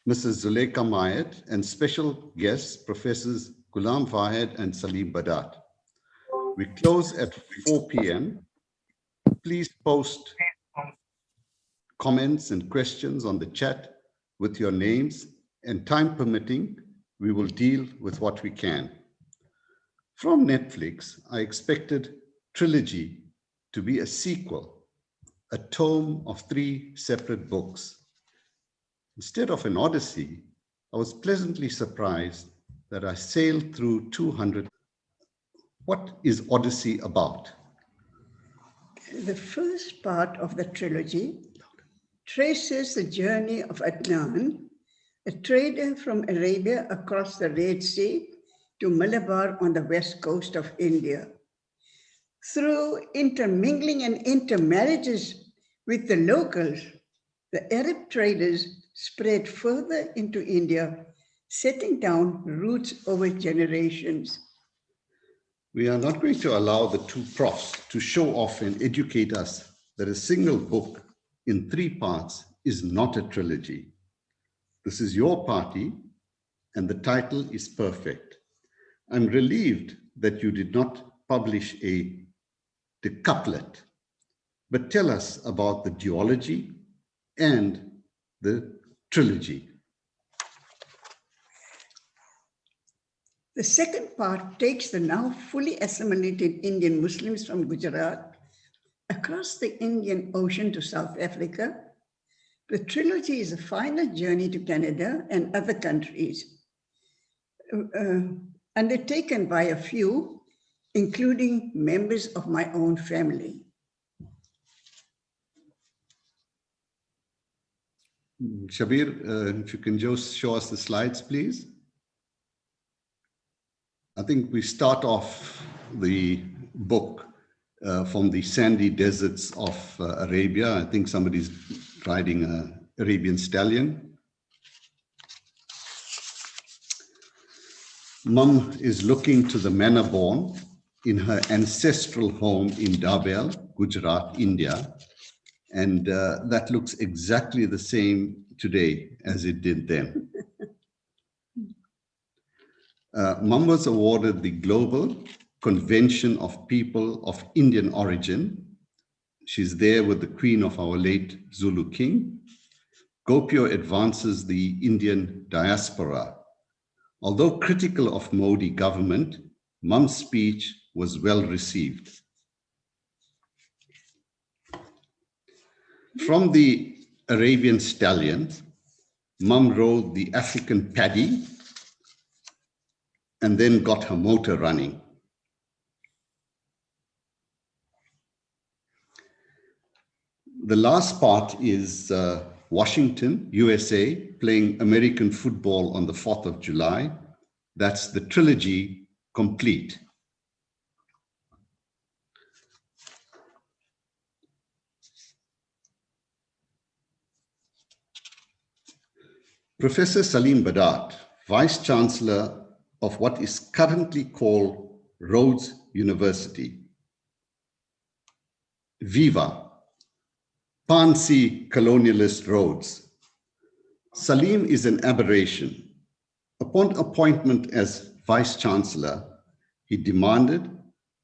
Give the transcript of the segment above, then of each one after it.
Mrs. Zuleikha Mayat, and special guests, Professors Ghulam Fahid and Salim Badat. We close at 4 p.m. Please post comments and questions on the chat with your names, and time permitting, we will deal with what we can. From Netflix, I expected Trilogy to be a sequel, a tome of 3 separate books. Instead of an Odyssey, I was pleasantly surprised that I sailed through 200. What is Odyssey about? The first part of the trilogy traces the journey of Adnan, a trader from Arabia across the Red Sea to Malabar on the west coast of India. Through intermingling and intermarriages with the locals, the Arab traders spread further into India, setting down roots over generations. We are not going to allow the two profs to show off and educate us that a single book in 3 parts is not a trilogy. This is your party, and the title is perfect. I'm relieved that you did not publish a decuplet, but tell us about the duology and the trilogy. The second part takes the now fully assimilated Indian Muslims from Gujarat across the Indian Ocean to South Africa. The trilogy is a final journey to Canada and other countries, undertaken by a few, including members of my own family. Shabir, if you can just show us the slides, please. I think we start off the book from the sandy deserts of Arabia. I think somebody's riding an Arabian stallion. Mum is looking to the manor born in her ancestral home in Dabel, Gujarat, India. And that looks exactly the same today as it did then. Mum was awarded the Global Convention of People of Indian Origin. She's there with the Queen of our late Zulu King. Gopio advances the Indian diaspora. Although critical of Modi government, Mum's speech was well received. From the Arabian stallion, Mum rode the African paddy and then got her motor running. The last part is Washington, USA, playing American football on the 4th of July. That's the trilogy complete. Professor Salim Badat, Vice Chancellor of what is currently called Rhodes University. Viva, Pansi colonialist Rhodes. Salim is an aberration. Upon appointment as Vice Chancellor, he demanded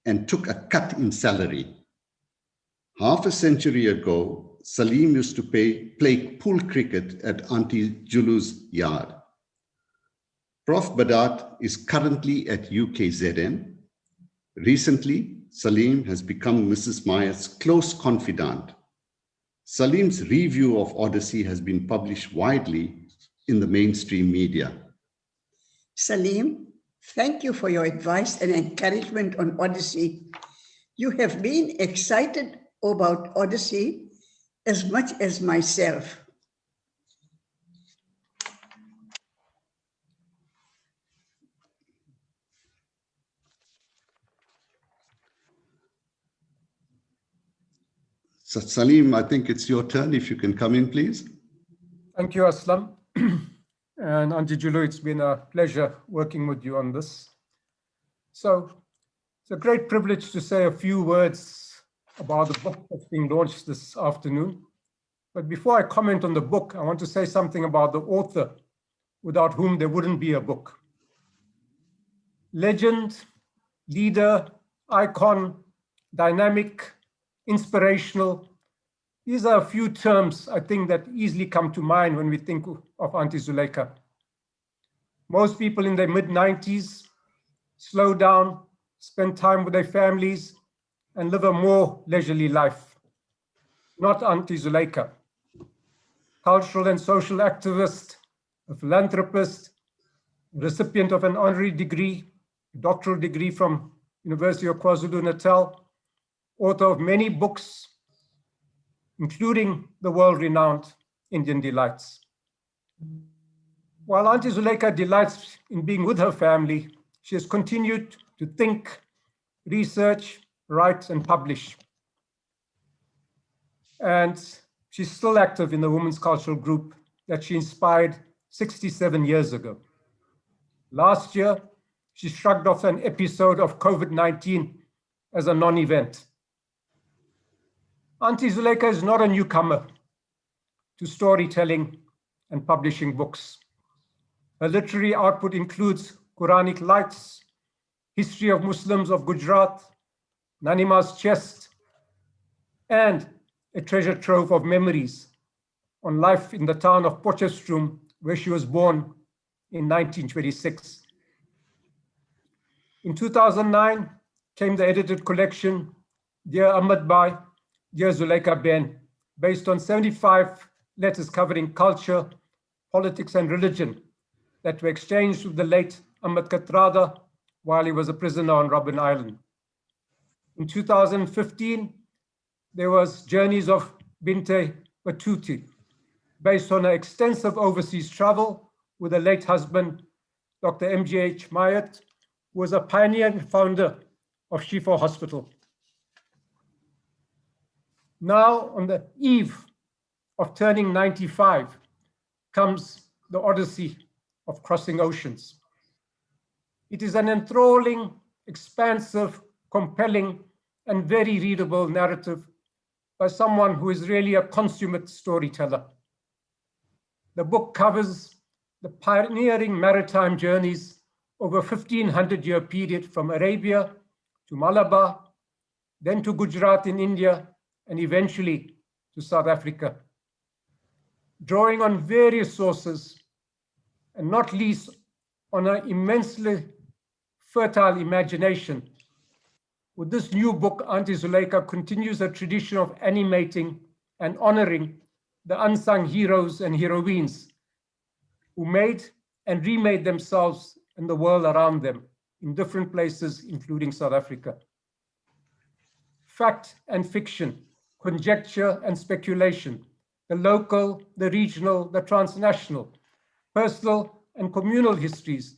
and took a cut in salary. Half a century ago, Salim used to play pool cricket at Auntie Julu's yard. Prof. Badat is currently at UKZN. Recently, Salim has become Mrs. Mayat's close confidant. Salim's review of Odyssey has been published widely in the mainstream media. Salim, thank you for your advice and encouragement on Odyssey. You have been excited about Odyssey as much as myself. So Salim, I think it's your turn. If you can come in, please. Thank you, Aslam. And Auntie Julu, it's been a pleasure working with you on this. So it's a great privilege to say a few words about the book that's being launched this afternoon. But before I comment on the book, I want to say something about the author, without whom there wouldn't be a book. Legend, leader, icon, dynamic, inspirational. These are a few terms I think that easily come to mind when we think of Auntie Zuleikha. Most people in their mid-90s slow down, spend time with their families, and live a more leisurely life. Not Auntie Zuleikha. Cultural and social activist, a philanthropist, recipient of an honorary degree, a doctoral degree from University of KwaZulu-Natal, author of many books, including the world-renowned Indian Delights. While Auntie Zuleikha delights in being with her family, she has continued to think, research, write, and publish. And she's still active in the women's cultural group that she inspired 67 years ago. Last year, she shrugged off an episode of COVID-19 as a non-event. Auntie Zuleikha is not a newcomer to storytelling and publishing books. Her literary output includes Quranic Lights, History of Muslims of Gujarat, Nanima's Chest, and a treasure trove of memories on life in the town of Potchefstroom, where she was born in 1926. In 2009 came the edited collection, Dear Ahmad Bhai, Dear Zuleikha Ben, based on 75 letters covering culture, politics, and religion that were exchanged with the late Ahmad Kathrada while he was a prisoner on Robben Island. In 2015, there was Journeys of Binte Batuti, based on her extensive overseas travel with her late husband, Dr. M.G.H. Mayat, who was a pioneer and founder of Shifa Hospital. Now, on the eve of turning 95, comes the Odyssey of Crossing Oceans. It is an enthralling, expansive, compelling, and very readable narrative by someone who is really a consummate storyteller. The book covers the pioneering maritime journeys over a 1,500-year period from Arabia to Malabar, then to Gujarat in India, and eventually to South Africa. Drawing on various sources, and not least on an immensely fertile imagination, with this new book, Auntie Zuleikha continues a tradition of animating and honoring the unsung heroes and heroines who made and remade themselves and the world around them in different places, including South Africa. Fact and fiction, conjecture and speculation, the local, the regional, the transnational, personal and communal histories,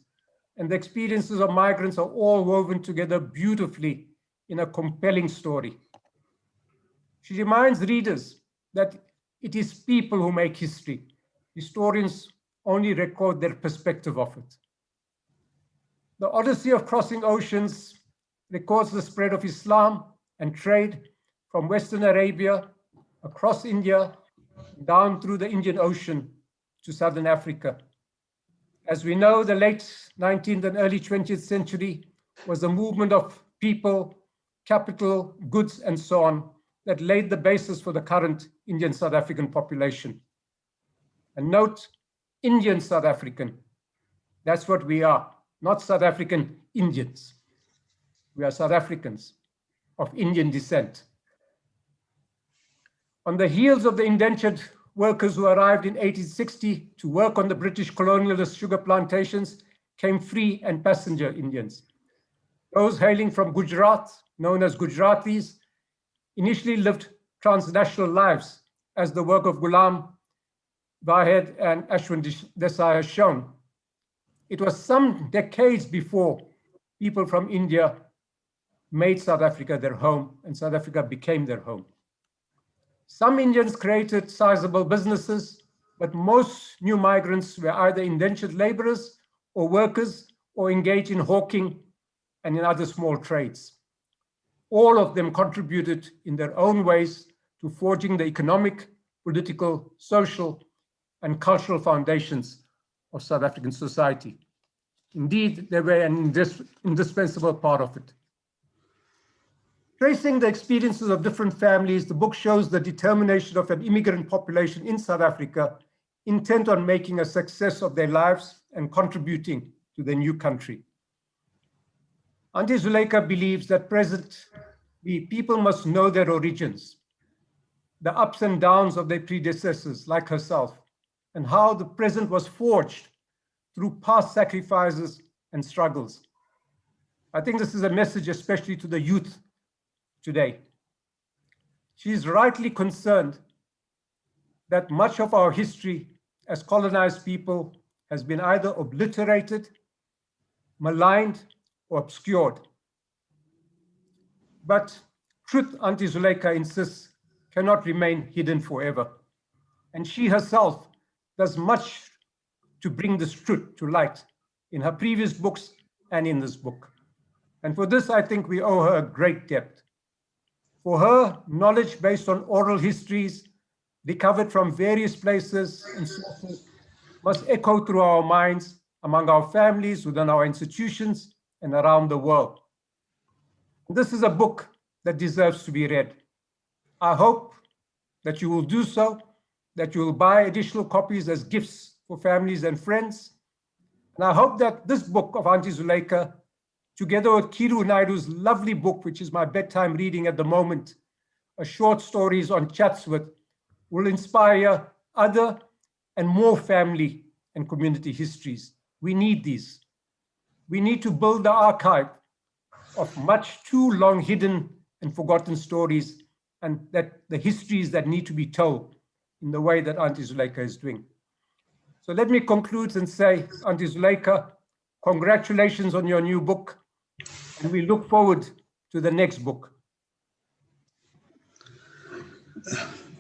and the experiences of migrants are all woven together beautifully in a compelling story. She reminds readers that it is people who make history. Historians only record their perspective of it. The Odyssey of Crossing Oceans records the spread of Islam and trade from Western Arabia, across India, down through the Indian Ocean to Southern Africa. As we know, the late 19th and early 20th century was a movement of people, capital, goods, and so on that laid the basis for the current Indian South African population. And note, Indian South African. That's what we are, not South African Indians. We are South Africans of Indian descent. On the heels of the indentured workers who arrived in 1860 to work on the British colonialist sugar plantations came free and passenger Indians. Those hailing from Gujarat, known as Gujaratis, initially lived transnational lives, as the work of Ghulam Vahed and Ashwin Desai has shown. It was some decades before people from India made South Africa their home, and South Africa became their home. Some Indians created sizable businesses, but most new migrants were either indentured laborers or workers or engaged in hawking and in other small trades. All of them contributed in their own ways to forging the economic, political, social, and cultural foundations of South African society. Indeed, they were an indispensable part of it. Tracing the experiences of different families, the book shows the determination of an immigrant population in South Africa intent on making a success of their lives and contributing to their new country. Auntie Zuleikha believes that presently people must know their origins, the ups and downs of their predecessors like herself, and how the present was forged through past sacrifices and struggles. I think this is a message especially to the youth today. She is rightly concerned that much of our history as colonized people has been either obliterated, maligned, or obscured. But truth, Auntie Zuleikha insists, cannot remain hidden forever. And she herself does much to bring this truth to light in her previous books and in this book. And for this, I think we owe her a great debt. For her, knowledge based on oral histories recovered from various places and sources must echo through our minds, among our families, within our institutions, and around the world. This is a book that deserves to be read. I hope that you will do so, that you will buy additional copies as gifts for families and friends. And I hope that this book of Auntie Zuleikha, together with Kiru Naidu's lovely book, which is my bedtime reading at the moment, a short stories on Chatsworth, will inspire other and more family and community histories. We need these. We need to build the archive of much too long hidden and forgotten stories, and that the histories that need to be told in the way that Auntie Zuleikha is doing. So let me conclude and say, Auntie Zuleikha, congratulations on your new book, and we look forward to the next book.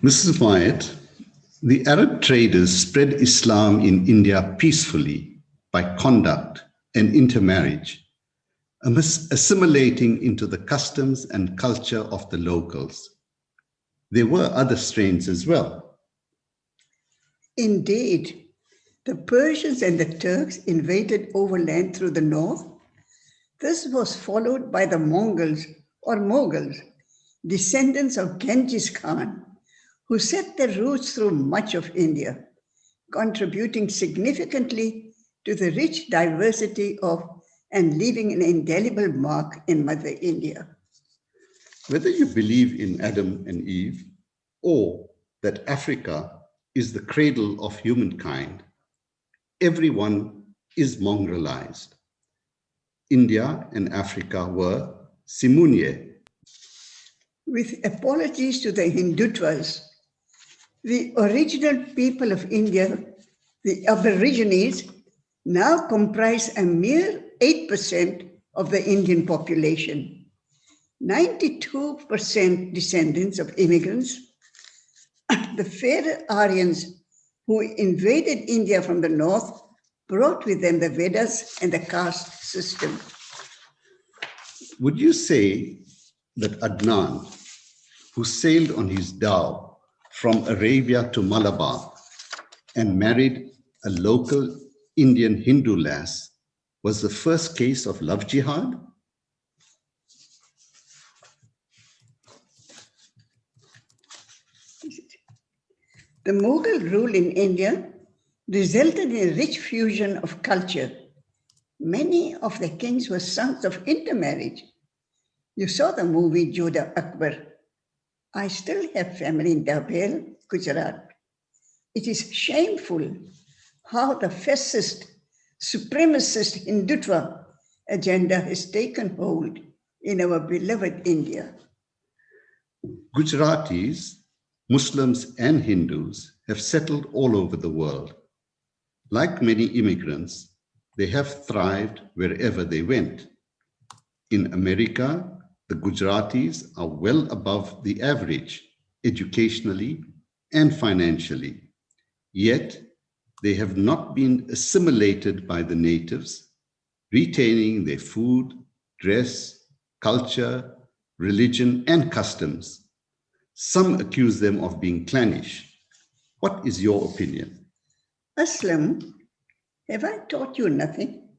Mrs. Mayat, the Arab traders spread Islam in India peacefully by conduct and intermarriage, assimilating into the customs and culture of the locals. There were other strains as well. Indeed, the Persians and the Turks invaded overland through the north. This was followed by the Mongols or Mughals, descendants of Genghis Khan, who set their roots through much of India, contributing significantly to the rich diversity of and leaving an indelible mark in Mother India. Whether you believe in Adam and Eve or that Africa is the cradle of humankind, everyone is mongrelized. India and Africa were Simunye. With apologies to the Hindutvas, the original people of India, the Aborigines, now comprise a mere 8% of the Indian population. 92% descendants of immigrants, the fair Aryans who invaded India from the north brought with them the Vedas and the caste system. Would you say that Adnan, who sailed on his dhow from Arabia to Malabar and married a local Indian Hindu lass, was the first case of love jihad? The Mughal rule in India resulted in a rich fusion of culture. Many of the kings were sons of intermarriage. You saw the movie Jodha Akbar. I still have family in Dabhel, Gujarat. It is shameful how the fascist, supremacist Hindutva agenda has taken hold in our beloved India. Gujaratis, Muslims and Hindus have settled all over the world. Like many immigrants, they have thrived wherever they went. In America, the Gujaratis are well above the average, educationally and financially. Yet, they have not been assimilated by the natives, retaining their food, dress, culture, religion, and customs. Some accuse them of being clannish, What is your opinion? Aslam, have I taught you nothing?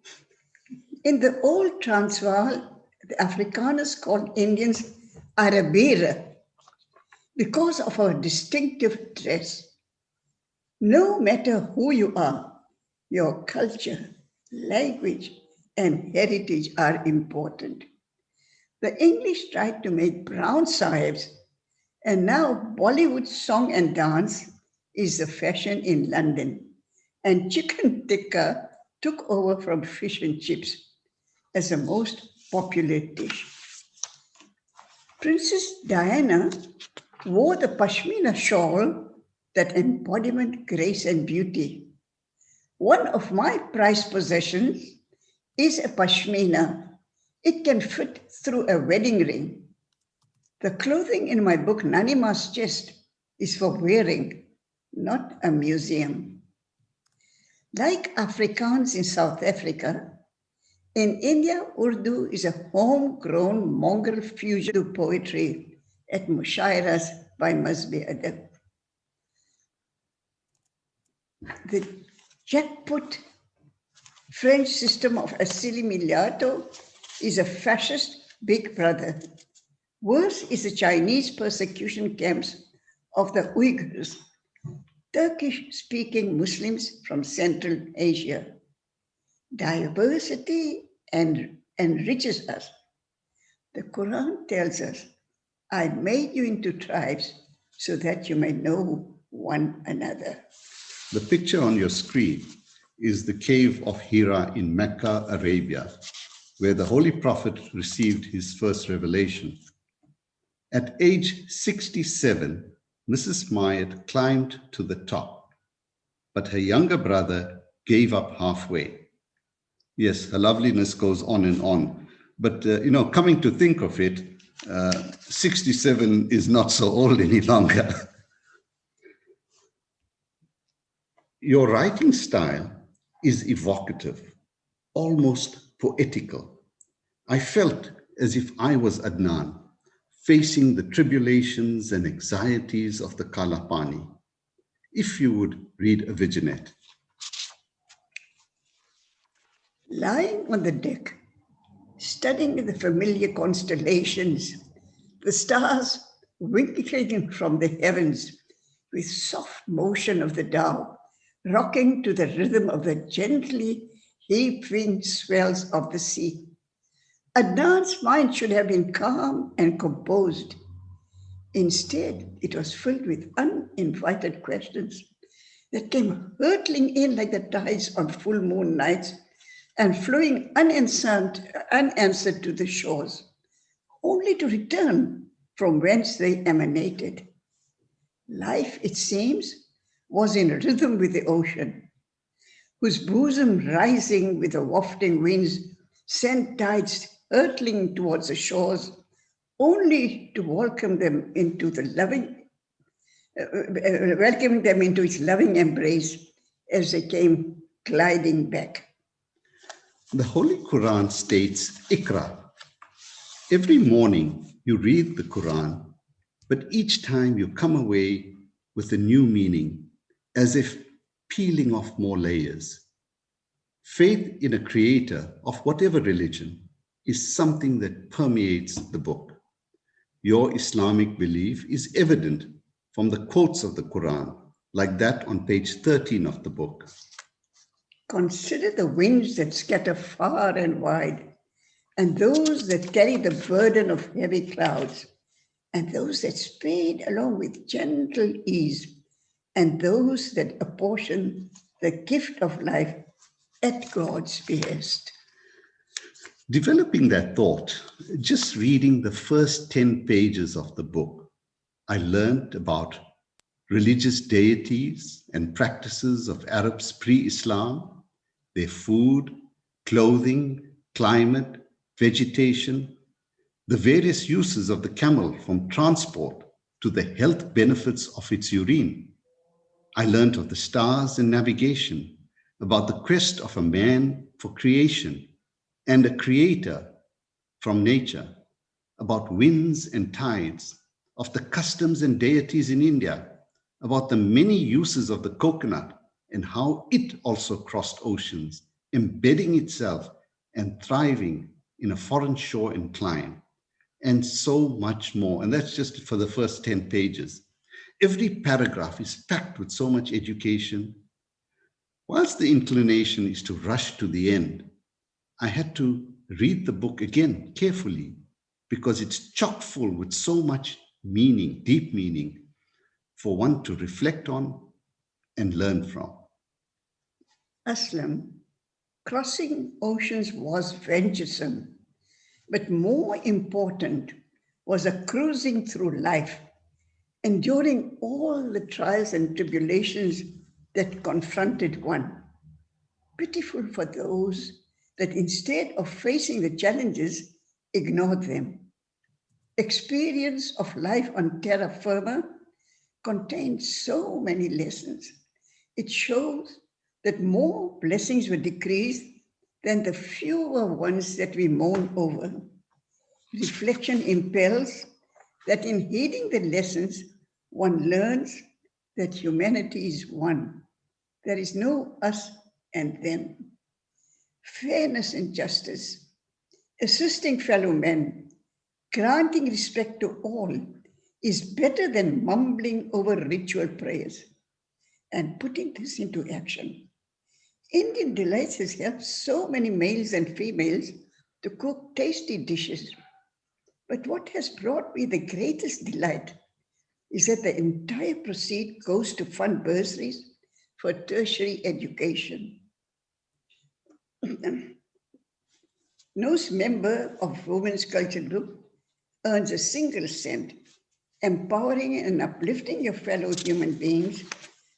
In the old Transvaal, the Afrikaners called Indians Arabeere because of our distinctive dress. No matter who you are, your culture, language, and heritage are important. The English tried to make brown sahibs, and now Bollywood song and dance is the fashion in London, and chicken tikka took over from fish and chips as the most popular dish. Princess Diana wore the pashmina shawl that embodied grace and beauty. One of my prized possessions is a pashmina. It can fit through a wedding ring. The clothing in my book, Nanima's Chest, is for wearing, not a museum. Like Afrikaans in South Africa, in India, Urdu is a homegrown mongrel fusion of poetry at Mushairas by Mazbi Adab. The jackpot French system of assimilado is a fascist big brother. Worse is the Chinese persecution camps of the Uyghurs, Turkish-speaking Muslims from Central Asia. Diversity enriches us. The Quran tells us, I made you into tribes so that you may know one another. The picture on your screen is the cave of Hira in Mecca, Arabia, where the Holy Prophet received his first revelation. At age 67, Mrs. Mayat climbed to the top, but her younger brother gave up halfway. Yes, her loveliness goes on, but coming to think of it, 67 is not so old any longer. Your writing style is evocative, almost poetical. I felt as if I was Adnan, facing the tribulations and anxieties of the Kalapani. If you would read a vignette. Lying on the deck, studying the familiar constellations, the stars winking from the heavens with soft motion of the Tao, rocking to the rhythm of the gently heaving swells of the sea. Adnan's mind should have been calm and composed. Instead, it was filled with uninvited questions that came hurtling in like the tides on full moon nights and flowing unanswered to the shores, only to return from whence they emanated. Life, it seems, was in rhythm with the ocean, whose bosom rising with the wafting winds sent tides hurtling towards the shores, only to welcome them into its loving embrace as they came gliding back. The Holy Quran states, Iqra. Every morning you read the Quran, but each time you come away with a new meaning, as if peeling off more layers. Faith in a creator of whatever religion is something that permeates the book. Your Islamic belief is evident from the quotes of the Quran, like that on page 13 of the book. Consider the winds that scatter far and wide, and those that carry the burden of heavy clouds, and those that speed along with gentle ease, and those that apportion the gift of life at God's behest. Developing that thought, just reading the first 10 pages of the book, I learned about religious deities and practices of Arabs pre-Islam, their food, clothing, climate, vegetation, the various uses of the camel from transport to the health benefits of its urine. I learned of the stars and navigation, about the quest of a man for creation and a creator from nature, about winds and tides, of the customs and deities in India, about the many uses of the coconut and how it also crossed oceans, embedding itself and thriving in a foreign shore and clime, and so much more. And that's just for the first 10 pages. Every paragraph is packed with so much education. Whilst the inclination is to rush to the end, I had to read the book again carefully because it's chock full with so much meaning, deep meaning, for one to reflect on and learn from. Aslam, crossing oceans was venturesome, but more important was a cruising through life, enduring all the trials and tribulations that confronted one. Pitiful for those that instead of facing the challenges, ignored them. Experience of life on terra firma contains so many lessons. It shows that more blessings were decreased than the fewer ones that we mourn over. Reflection impels that in heeding the lessons, one learns that humanity is one. There is no us and them. Fairness and justice, assisting fellow men, granting respect to all is better than mumbling over ritual prayers. And putting this into action. Indian Delights has helped so many males and females to cook tasty dishes. But what has brought me the greatest delight is that the entire proceed goes to fund bursaries for tertiary education. No member of Women's Culture Group earns a single cent. Empowering and uplifting your fellow human beings,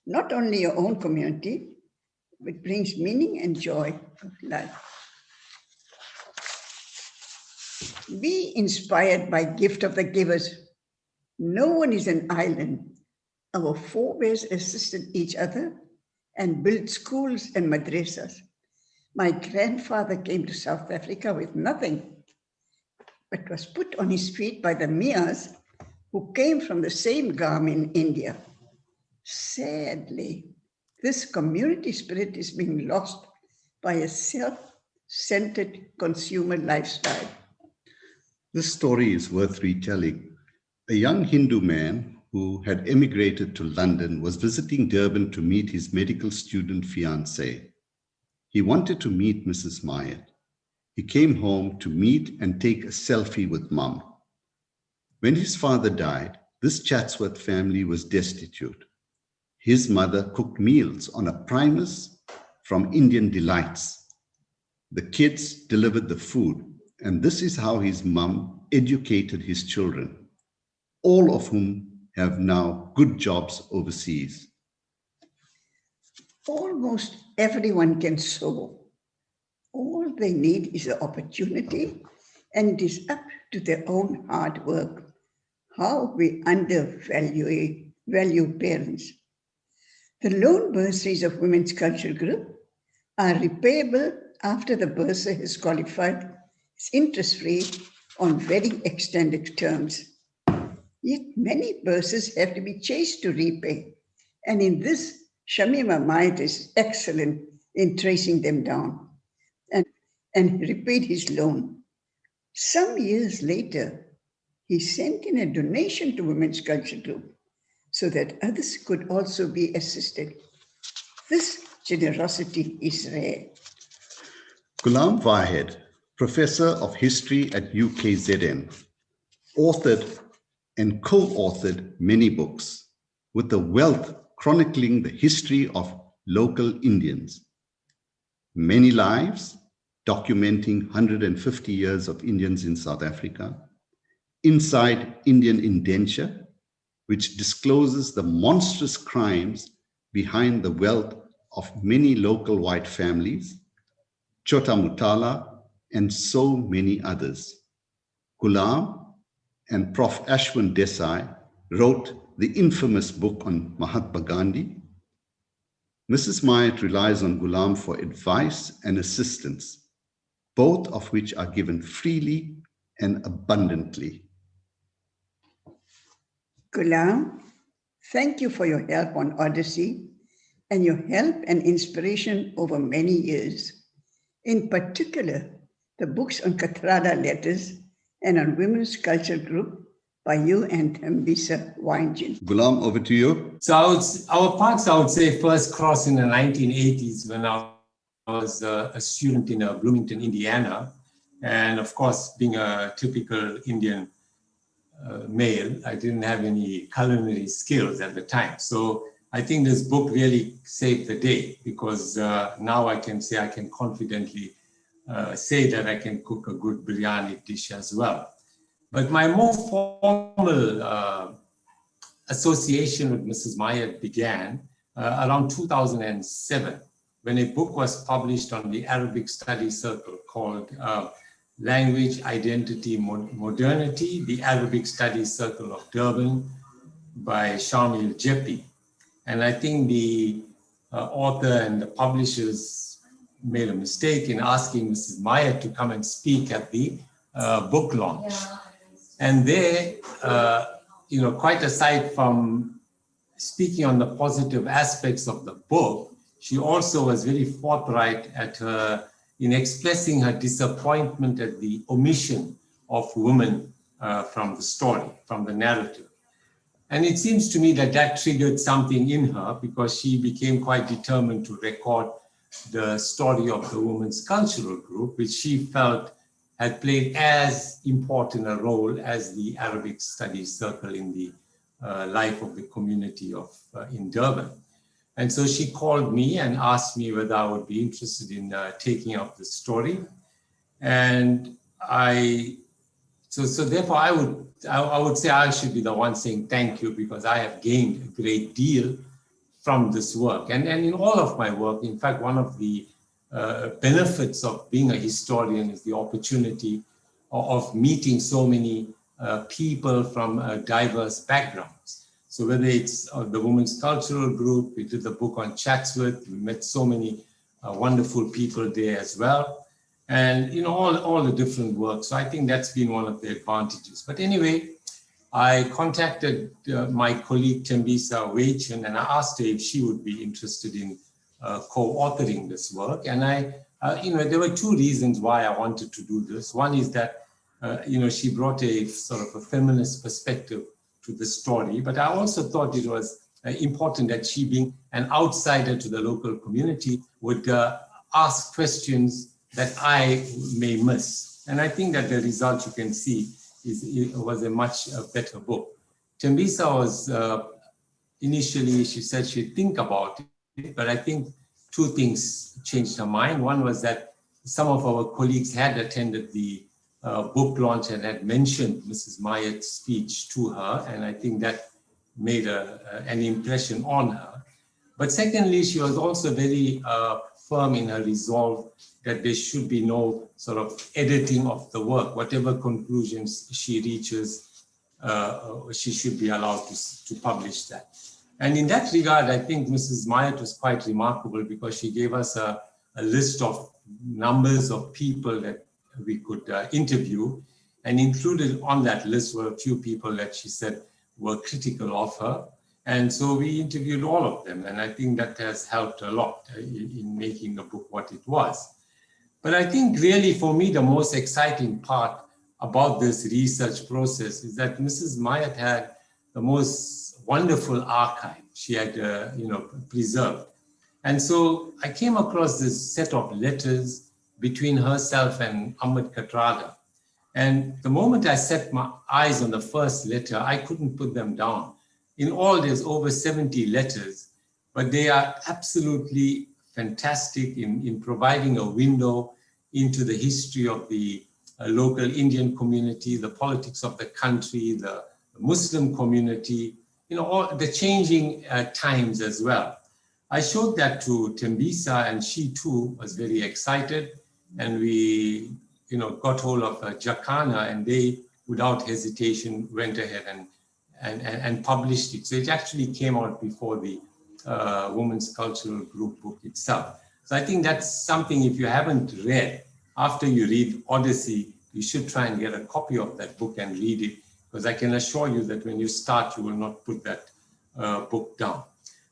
not only your own community, but brings meaning and joy of life. Be inspired by gift of the givers. No one is an island. Our forebears assisted each other and built schools and madrasas. My grandfather came to South Africa with nothing, but was put on his feet by the Mias who came from the same Gam in India. Sadly, this community spirit is being lost by a self-centered consumer lifestyle. This story is worth retelling. A young Hindu man who had emigrated to London was visiting Durban to meet his medical student fiancée. He wanted to meet Mrs. Mayat. He came home to meet and take a selfie with Mum. When his father died, this Chatsworth family was destitute. His mother cooked meals on a primus from Indian Delights. The kids delivered the food, and this is how his mum educated his children, all of whom have now good jobs overseas. Almost everyone can sew. All they need is the opportunity, and it is up to their own hard work. How we value parents. The loan bursaries of Women's Culture Group are repayable after the bursar has qualified. It's interest-free on very extended terms. Yet many bursars have to be chased to repay. And in this, Shamima Mayat is excellent in tracing them down and repaid his loan. Some years later, he sent in a donation to Women's Culture Group so that others could also be assisted. This generosity is rare. Ghulam Wahed, Professor of History at UKZN, authored and co-authored many books with a wealth chronicling the history of local Indians. Many Lives, documenting 150 years of Indians in South Africa. Inside Indian Indenture, which discloses the monstrous crimes behind the wealth of many local white families. Chota Mutala, and so many others. Ghulam and Prof. Ashwin Desai wrote the infamous book on Mahatma Gandhi. Mrs. Mayat relies on Ghulam for advice and assistance, both of which are given freely and abundantly. Ghulam Thank you for your help on Odyssey and your help and inspiration over many years. In particular, the books on Kathrada letters and on Women's Culture Group by you and Thembisa Wainjin. Ghulam, over to you. So our paths, I would say, first crossed in the 1980s when I was a student in Bloomington, Indiana. And of course, being a typical Indian male, I didn't have any culinary skills at the time. So I think this book really saved the day, because now I can say I can confidently say that I can cook a good biryani dish as well. But my more formal association with Mrs. Mayat began around 2007, when a book was published on the Arabic Study Circle called Language, Identity, Modernity, the Arabic Studies Circle of Durban by Shamil Jepi. And I think the author and the publishers made a mistake in asking Mrs. Mayat to come and speak at the book launch. And there, quite aside from speaking on the positive aspects of the book, she also was very forthright in expressing her disappointment at the omission of women from the story, from the narrative. And it seems to me that that triggered something in her, because she became quite determined to record the story of the Women's Cultural Group, which she felt had played as important a role as the Arabic Studies Circle in the life of the community in Durban. And so she called me and asked me whether I would be interested in taking up the story. And so therefore I would say I should be the one saying thank you, because I have gained a great deal from this work. And in all of my work, in fact, one of the benefits of being a historian is the opportunity of meeting so many people from diverse backgrounds. So whether it's the Women's Cultural Group, we did the book on Chatsworth, we met so many wonderful people there as well. And all the different work. So I think that's been one of the advantages. But anyway, I contacted my colleague Thembisa Wainjin, and I asked her if she would be interested in co-authoring this work. And there were two reasons why I wanted to do this. One is that she brought a sort of a feminist perspective to the story, but I also thought it was important that she, being an outsider to the local community, would ask questions that I may miss. And I think that the result you can see was a much better book. Thembisa was initially, she said she'd think about it, but I think two things changed her mind. One was that some of our colleagues had attended the book launch and had mentioned Mrs. Mayat's speech to her, and I think that made an impression on her. But secondly, she was also very firm in her resolve that there should be no sort of editing of the work. Whatever conclusions she reaches, she should be allowed to publish that. And in that regard, I think Mrs. Mayat was quite remarkable, because she gave us a list of numbers of people that we could interview, and included on that list were a few people that she said were critical of her. And so we interviewed all of them, and I think that has helped a lot in making the book what it was. But I think really for me, the most exciting part about this research process is that Mrs. Mayat had the most wonderful archive she had preserved. And so I came across this set of letters between herself and Ahmed Kathrada. And the moment I set my eyes on the first letter, I couldn't put them down. In all, there's over 70 letters, but they are absolutely fantastic in providing a window into the history of the local Indian community, the politics of the country, the Muslim community, all the changing times as well. I showed that to Thembisa, and she too was very excited. And we, got hold of Jacana, and they, without hesitation, went ahead and published it. So it actually came out before the Women's Cultural Group book itself. So I think that's something, if you haven't read, after you read Odyssey, you should try and get a copy of that book and read it, because I can assure you that when you start, you will not put that book down.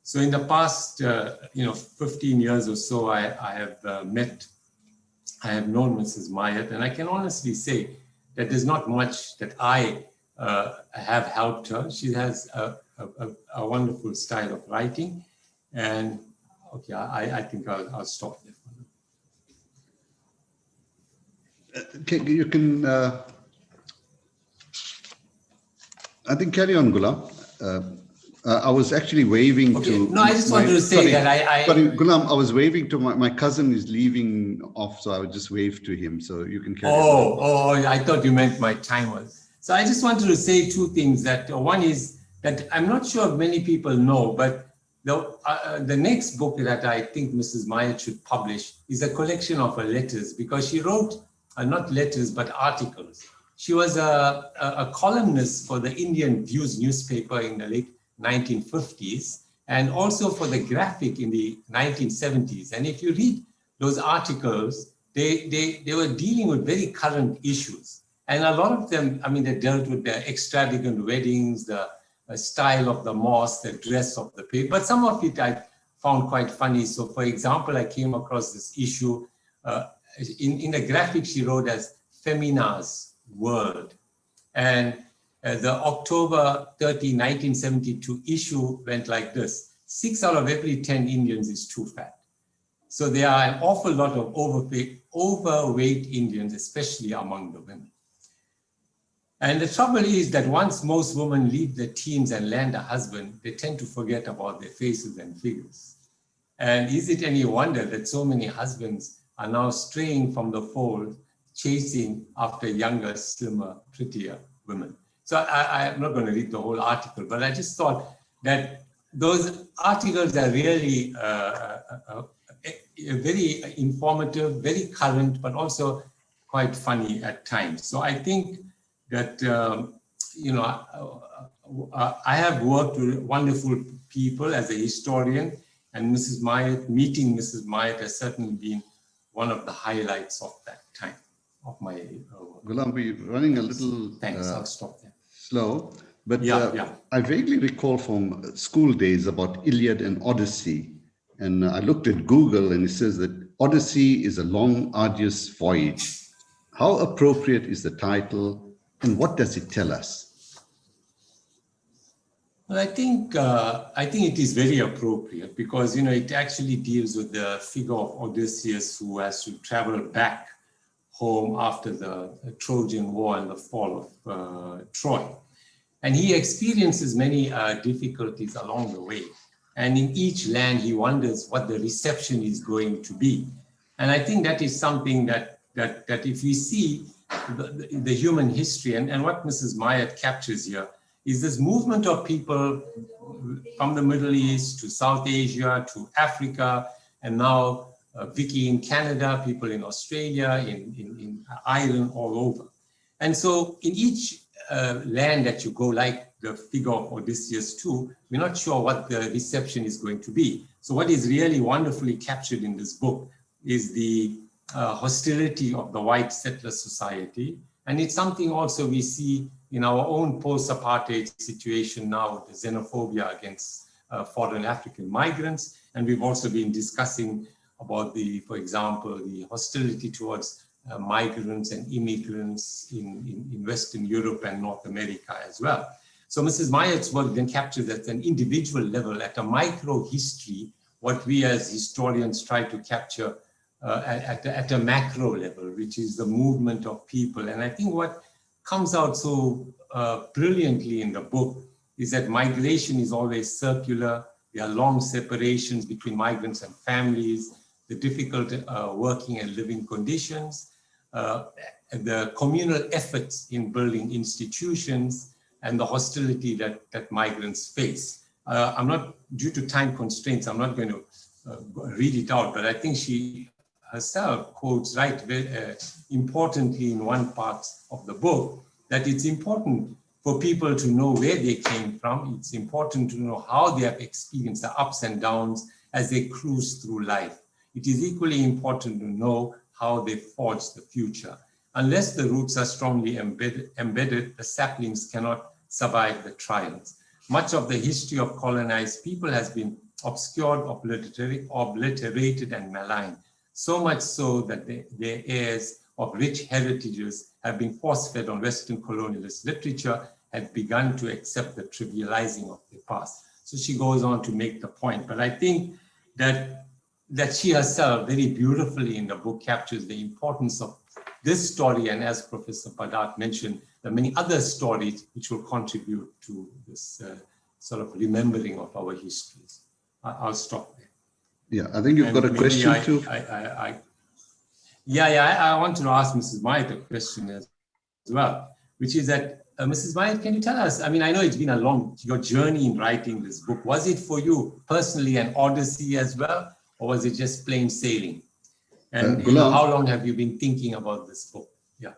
So in the past, 15 years or so, I have known Mrs. Mayat, and I can honestly say that there's not much that I have helped her. She has a wonderful style of writing, and okay, I think I'll stop there. You can, I think, carry on, Ghulam. I was actually waving to. No, I just wanted to say that Sorry, Ghulam, I was waving to my cousin is leaving off, so I would just wave to him. So you can carry on. Oh, I thought you meant my time was. So I just wanted to say two things. That one is that I'm not sure many people know, but the next book that I think Mrs. Mayat should publish is a collection of her letters, because she wrote not letters but articles. She was a columnist for the Indian Views newspaper in the late 1950s, and also for the Graphic in the 1970s. And if you read those articles, they were dealing with very current issues. And a lot of them, I mean, they dealt with the extravagant weddings, the style of the mosque, the dress of the people. But some of it I found quite funny. So for example, I came across this issue in the Graphic she wrote as Femina's World. And the October 30, 1972 issue went like this: 6 out of every 10 Indians is too fat. So there are an awful lot of overweight Indians, especially among the women. And the trouble is that once most women leave their teens and land a husband, they tend to forget about their faces and figures. And is it any wonder that so many husbands are now straying from the fold, chasing after younger, slimmer, prettier women? So I'm not going to read the whole article, but I just thought that those articles are really very informative, very current, but also quite funny at times. So I think that, I have worked with wonderful people as a historian, and Mrs. Mayat, meeting Mrs. Mayat has certainly been one of the highlights of that time, of my work. Ghulam, we're running a little I'll stop there. Slow, but Yeah. I vaguely recall from school days about Iliad and Odyssey. And I looked at Google and it says that Odyssey is a long, arduous voyage. How appropriate is the title, and what does it tell us? Well, I think it is very appropriate because, it actually deals with the figure of Odysseus, who has to travel back home after the Trojan War and the fall of Troy. And he experiences many difficulties along the way. And in each land, he wonders what the reception is going to be. And I think that is something that if we see the human history, and what Mrs. Mayat captures here, is this movement of people from the Middle East to South Asia to Africa, and now Vicky in Canada, people in Australia, in Ireland, all over. And so in each land that you go, like the figure of Odysseus too, we're not sure what the reception is going to be. So what is really wonderfully captured in this book is the hostility of the white settler society. And it's something also we see in our own post-apartheid situation now, the xenophobia against foreign African migrants. And we've also been discussing about for example, the hostility towards migrants and immigrants in Western Europe and North America as well. So Mrs. Mayat's work then captures at an individual level, at a micro history, what we as historians try to capture at a macro level, which is the movement of people. And I think what comes out so brilliantly in the book is that migration is always circular. There are long separations between migrants and families, the difficult working and living conditions, the communal efforts in building institutions, and the hostility that migrants face. I'm not, due to time constraints, I'm not going to read it out, but I think she herself quotes very importantly in one part of the book that it's important for people to know where they came from. It's important to know how they have experienced the ups and downs as they cruise through life. It is equally important to know how they forge the future. Unless the roots are strongly embedded, the saplings cannot survive the trials. much of the history of colonized people has been obscured, obliterated, and maligned. So much so that their heirs of rich heritages have been force-fed on Western colonialist literature, had begun to accept the trivializing of the past. So she goes on to make the point. But I think that she herself very beautifully in the book captures the importance of this story, and as Professor Padat mentioned, the many other stories which will contribute to this sort of remembering of our histories. I'll stop there. Yeah, I think you've got a question too. I wanted to ask Mrs. Mayat a question as well, which is that, Mrs. Mayat, can you tell us, I mean, I know it's been your journey in writing this book. Was it for you personally an odyssey as well, or was it just plain sailing? And Ghulam, how long have you been thinking about this book? Yeah.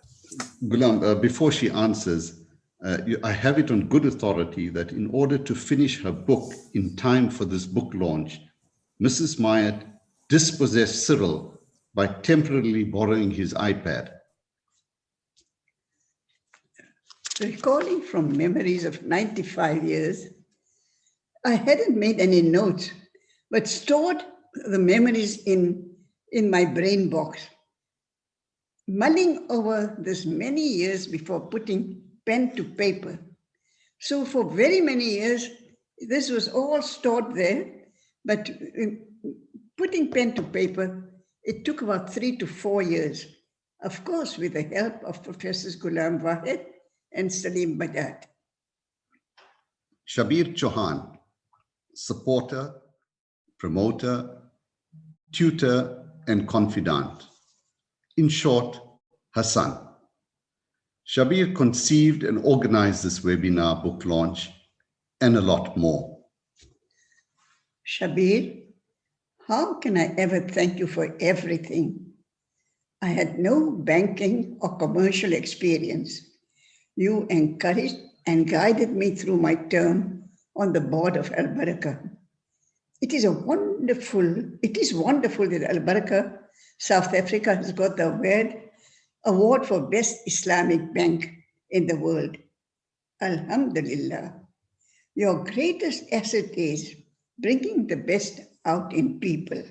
Ghulam, before she answers, I have it on good authority that in order to finish her book in time for this book launch, Mrs. Mayat dispossessed Cyril by temporarily borrowing his iPad. Recalling from memories of 95 years, I hadn't made any notes, but stored the memories in my brain box. Mulling over this many years before putting pen to paper. So for very many years, this was all stored there, but putting pen to paper, it took about 3 to 4 years. Of course, with the help of Professors Ghulam Wahid and Salim Mayat. Shabir Chauhan, supporter, promoter, tutor, and confidant. In short, her son. Shabir conceived and organized this webinar book launch and a lot more. Shabir, how can I ever thank you for everything? I had no banking or commercial experience. You encouraged and guided me through my term on the board of Al Barakah. It is wonderful that Al Barakah, South Africa, has got the award for Best Islamic Bank in the world. Alhamdulillah. Your greatest asset is bringing the best out in people.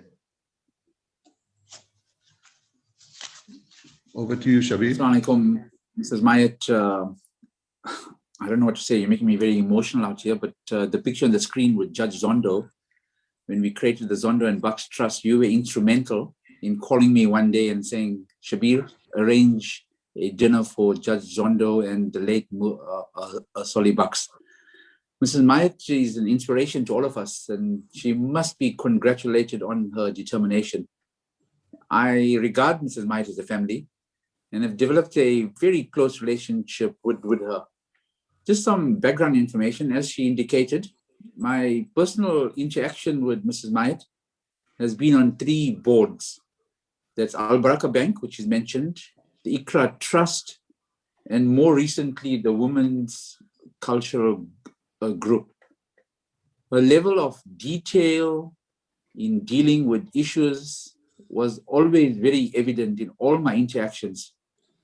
Over to you, Shabir. Assalamu alaikum, Mrs. Mayat. I don't know what to say. You're making me very emotional out here, but the picture on the screen with Judge Zondo, when we created the Zondo and Bucks Trust, you were instrumental in calling me one day and saying, Shabir, arrange a dinner for Judge Zondo and the late Solly Bucks. Mrs. Mayat is an inspiration to all of us, and she must be congratulated on her determination. I regard Mrs. Mayat as a family and have developed a very close relationship with her. Just some background information, as she indicated, my personal interaction with Mrs. Mayat has been on 3 boards. That's Al Barakah Bank, which is mentioned, the Iqra Trust, and more recently, the Women's Cultural Group. Her level of detail in dealing with issues was always very evident in all my interactions.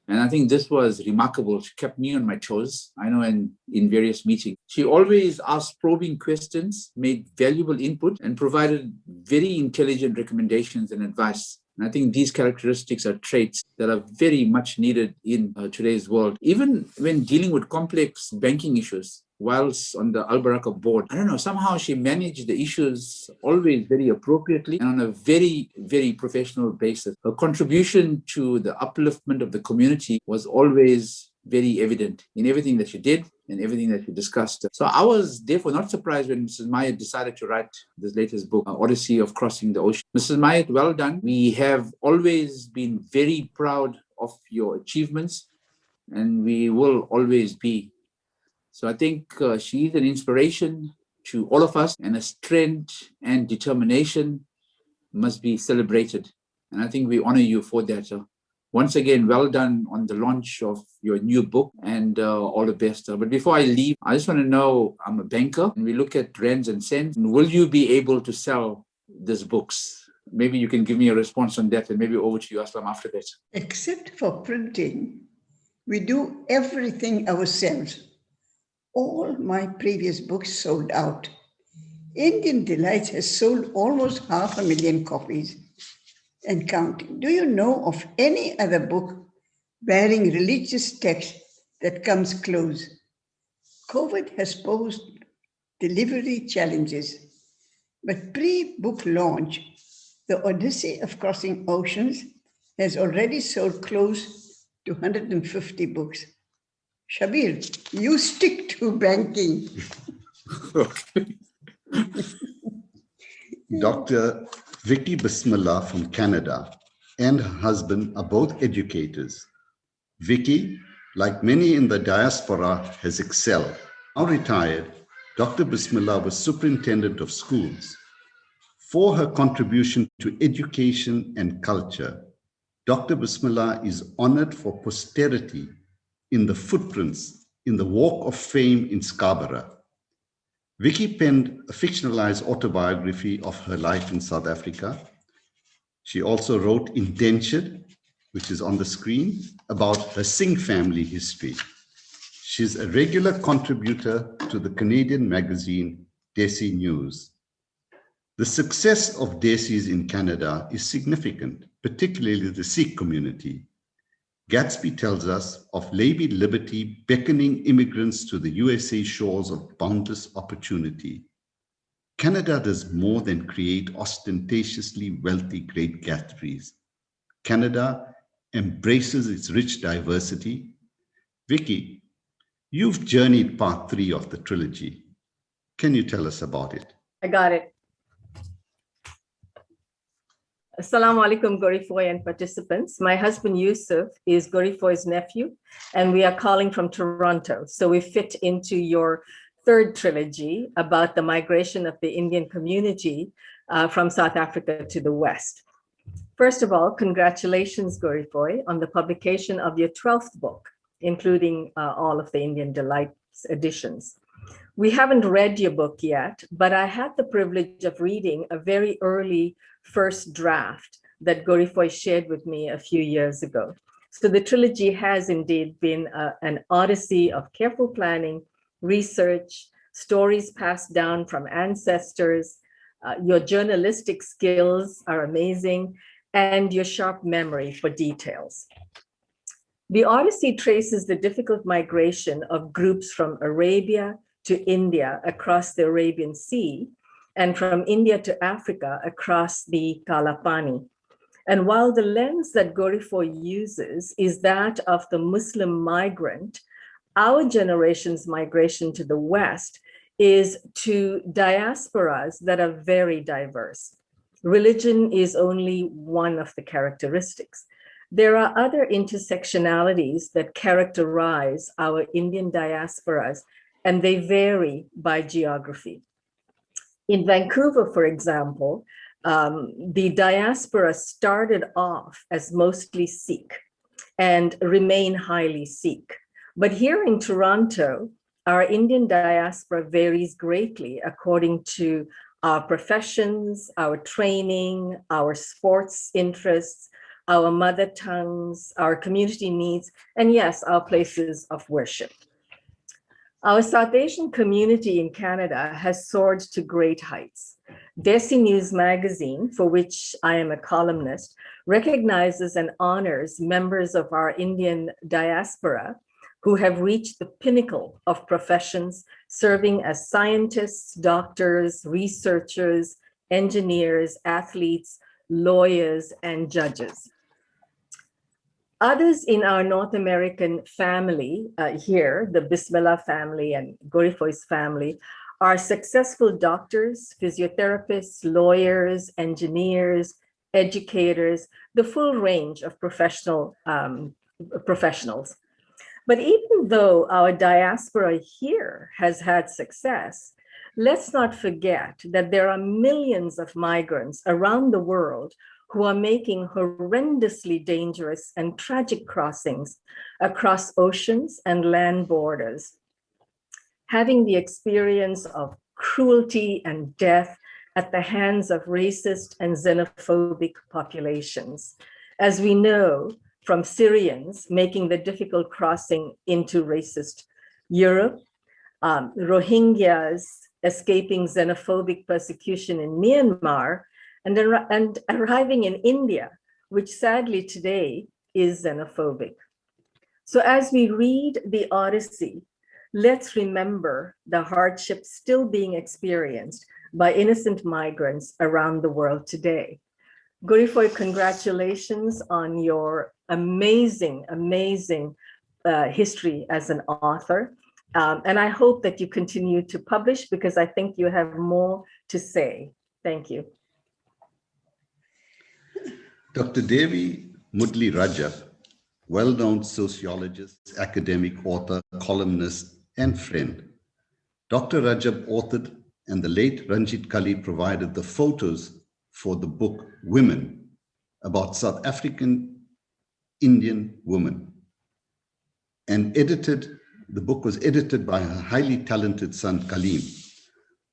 And I think this was remarkable. She kept me on my toes, I know, in various meetings. She always asked probing questions, made valuable input, and provided very intelligent recommendations and advice. And I think these characteristics are traits that are very much needed in today's world. Even when dealing with complex banking issues, whilst on the Al Barakah board, I don't know, somehow she managed the issues always very appropriately and on a very, very professional basis. Her contribution to the upliftment of the community was always very evident in everything that she did and everything that she discussed. So I was therefore not surprised when Mrs. Mayat decided to write this latest book, Odyssey of Crossing the Ocean. Mrs. Mayat, well done. We have always been very proud of your achievements, and we will always be. So I think she is an inspiration to all of us, and her strength and determination must be celebrated. And I think we honor you for that. Once again, well done on the launch of your new book, and all the best. But before I leave, I just want to know, I'm a banker and we look at rands and cents. Will you be able to sell these books? Maybe you can give me a response on that, and maybe over to you, Aslam, after that. Except for printing, we do everything ourselves. All my previous books sold out. Indian Delights has sold almost 500,000 copies and counting. Do you know of any other book bearing religious text that comes close? COVID has posed delivery challenges, but pre-book launch, the Odyssey of Crossing Oceans has already sold close to 150 books. Shabir, you stick to banking. Okay. Dr. Vicky Bismillah from Canada and her husband are both educators. Vicky, like many in the diaspora, has excelled. Now retired, Dr. Bismillah was superintendent of schools. For her contribution to education and culture, Dr. Bismillah is honored for posterity in the footprints in the Walk of Fame in Scarborough. Vicky penned a fictionalized autobiography of her life in South Africa. She also wrote Indentured, which is on the screen, about her Singh family history. She's a regular contributor to the Canadian magazine Desi News. The success of Desis in Canada is significant, particularly the Sikh community. Gatsby tells us of Lady Liberty beckoning immigrants to the USA shores of boundless opportunity. Canada does more than create ostentatiously wealthy Great Gatsbys. Canada embraces its rich diversity. Vicky, you've journeyed part 3 of the trilogy. Can you tell us about it? I got it. Assalamu alaikum, Gorifoy and participants. My husband Yusuf is Gorifoy's nephew, and we are calling from Toronto. So we fit into your third trilogy about the migration of the Indian community from South Africa to the West. First of all, congratulations, Gorifoy, on the publication of your 12th book, including all of the Indian Delights editions. We haven't read your book yet, but I had the privilege of reading a very early first draft that Gorifoy shared with me a few years ago. So the trilogy has indeed been an odyssey of careful planning, research, stories passed down from ancestors. Your journalistic skills are amazing, and your sharp memory for details. The Odyssey traces the difficult migration of groups from Arabia to India across the Arabian Sea, and from India to Africa across the Kalapani. And while the lens that Gorifoy uses is that of the Muslim migrant, our generation's migration to the West is to diasporas that are very diverse. Religion is only one of the characteristics. There are other intersectionalities that characterize our Indian diasporas, and they vary by geography. In Vancouver, for example, the diaspora started off as mostly Sikh and remain highly Sikh. But here in Toronto, our Indian diaspora varies greatly according to our professions, our training, our sports interests, our mother tongues, our community needs, and yes, our places of worship. Our South Asian community in Canada has soared to great heights. Desi News magazine, for which I am a columnist, recognizes and honors members of our Indian diaspora who have reached the pinnacle of professions, serving as scientists, doctors, researchers, engineers, athletes, lawyers, and judges. Others in our North American family here, the Bismillah family and Gorifoy's family, are successful doctors, physiotherapists, lawyers, engineers, educators, the full range of professionals. But even though our diaspora here has had success, let's not forget that there are millions of migrants around the world who are making horrendously dangerous and tragic crossings across oceans and land borders, having the experience of cruelty and death at the hands of racist and xenophobic populations. As we know from Syrians making the difficult crossing into racist Europe, Rohingyas escaping xenophobic persecution in Myanmar, and arriving in India, which sadly today is xenophobic. So as we read the Odyssey, let's remember the hardships still being experienced by innocent migrants around the world today. Gurifoy, congratulations on your amazing, amazing history as an author. And I hope that you continue to publish, because I think you have more to say. Thank you. Dr. Devi Mudli Rajab, well-known sociologist, academic, author, columnist, and friend. Dr. Rajab authored, and the late Ranjit Kali provided the photos for the book Women, about South African Indian women, and the book was edited by her highly talented son, Kaleem.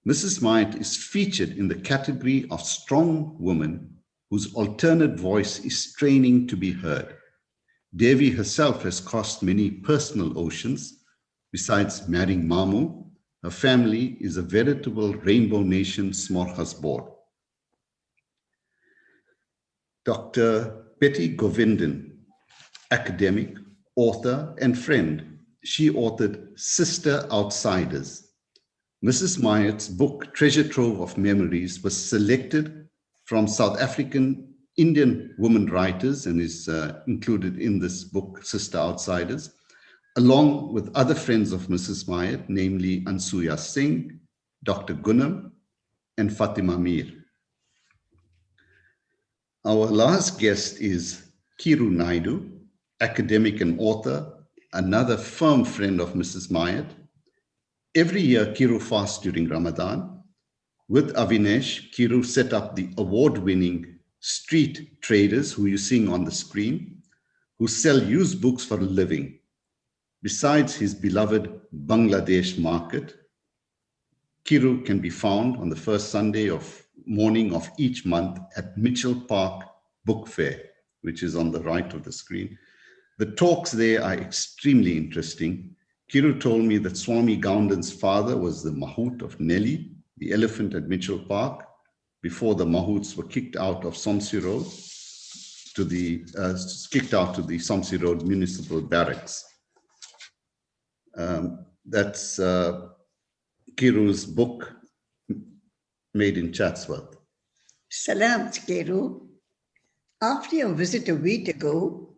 Mrs. Mayat is featured in the category of strong woman whose alternate voice is straining to be heard. Devi herself has crossed many personal oceans. Besides marrying Mamu, her family is a veritable Rainbow Nation smorgasbord. Dr. Betty Govindan, academic, author, and friend. She authored Sister Outsiders. Mrs. Mayat's book, Treasure Trove of Memories, was selected from South African Indian women writers and is included in this book, Sister Outsiders, along with other friends of Mrs. Mayat, namely Ansuya Singh, Dr. Gunam, and Fatima Mir. Our last guest is Kiru Naidu, academic and author, another firm friend of Mrs. Mayat. Every year, Kiru fasts during Ramadan. With Avinesh, Kiru set up the award-winning Street Traders, who you're seeing on the screen, who sell used books for a living. Besides his beloved Bangladesh market, Kiru can be found on the first Sunday of morning of each month at Mitchell Park Book Fair, which is on the right of the screen. The talks there are extremely interesting. Kiru told me that Swami Gaundan's father was the Mahout of Nelly, the elephant at Mitchell Park, before the Mahouts were kicked out of Somsi Road to the Somsi Road Municipal Barracks. That's Kiru's book, Made in Chatsworth. Salam, Kiru. After your visit a week ago,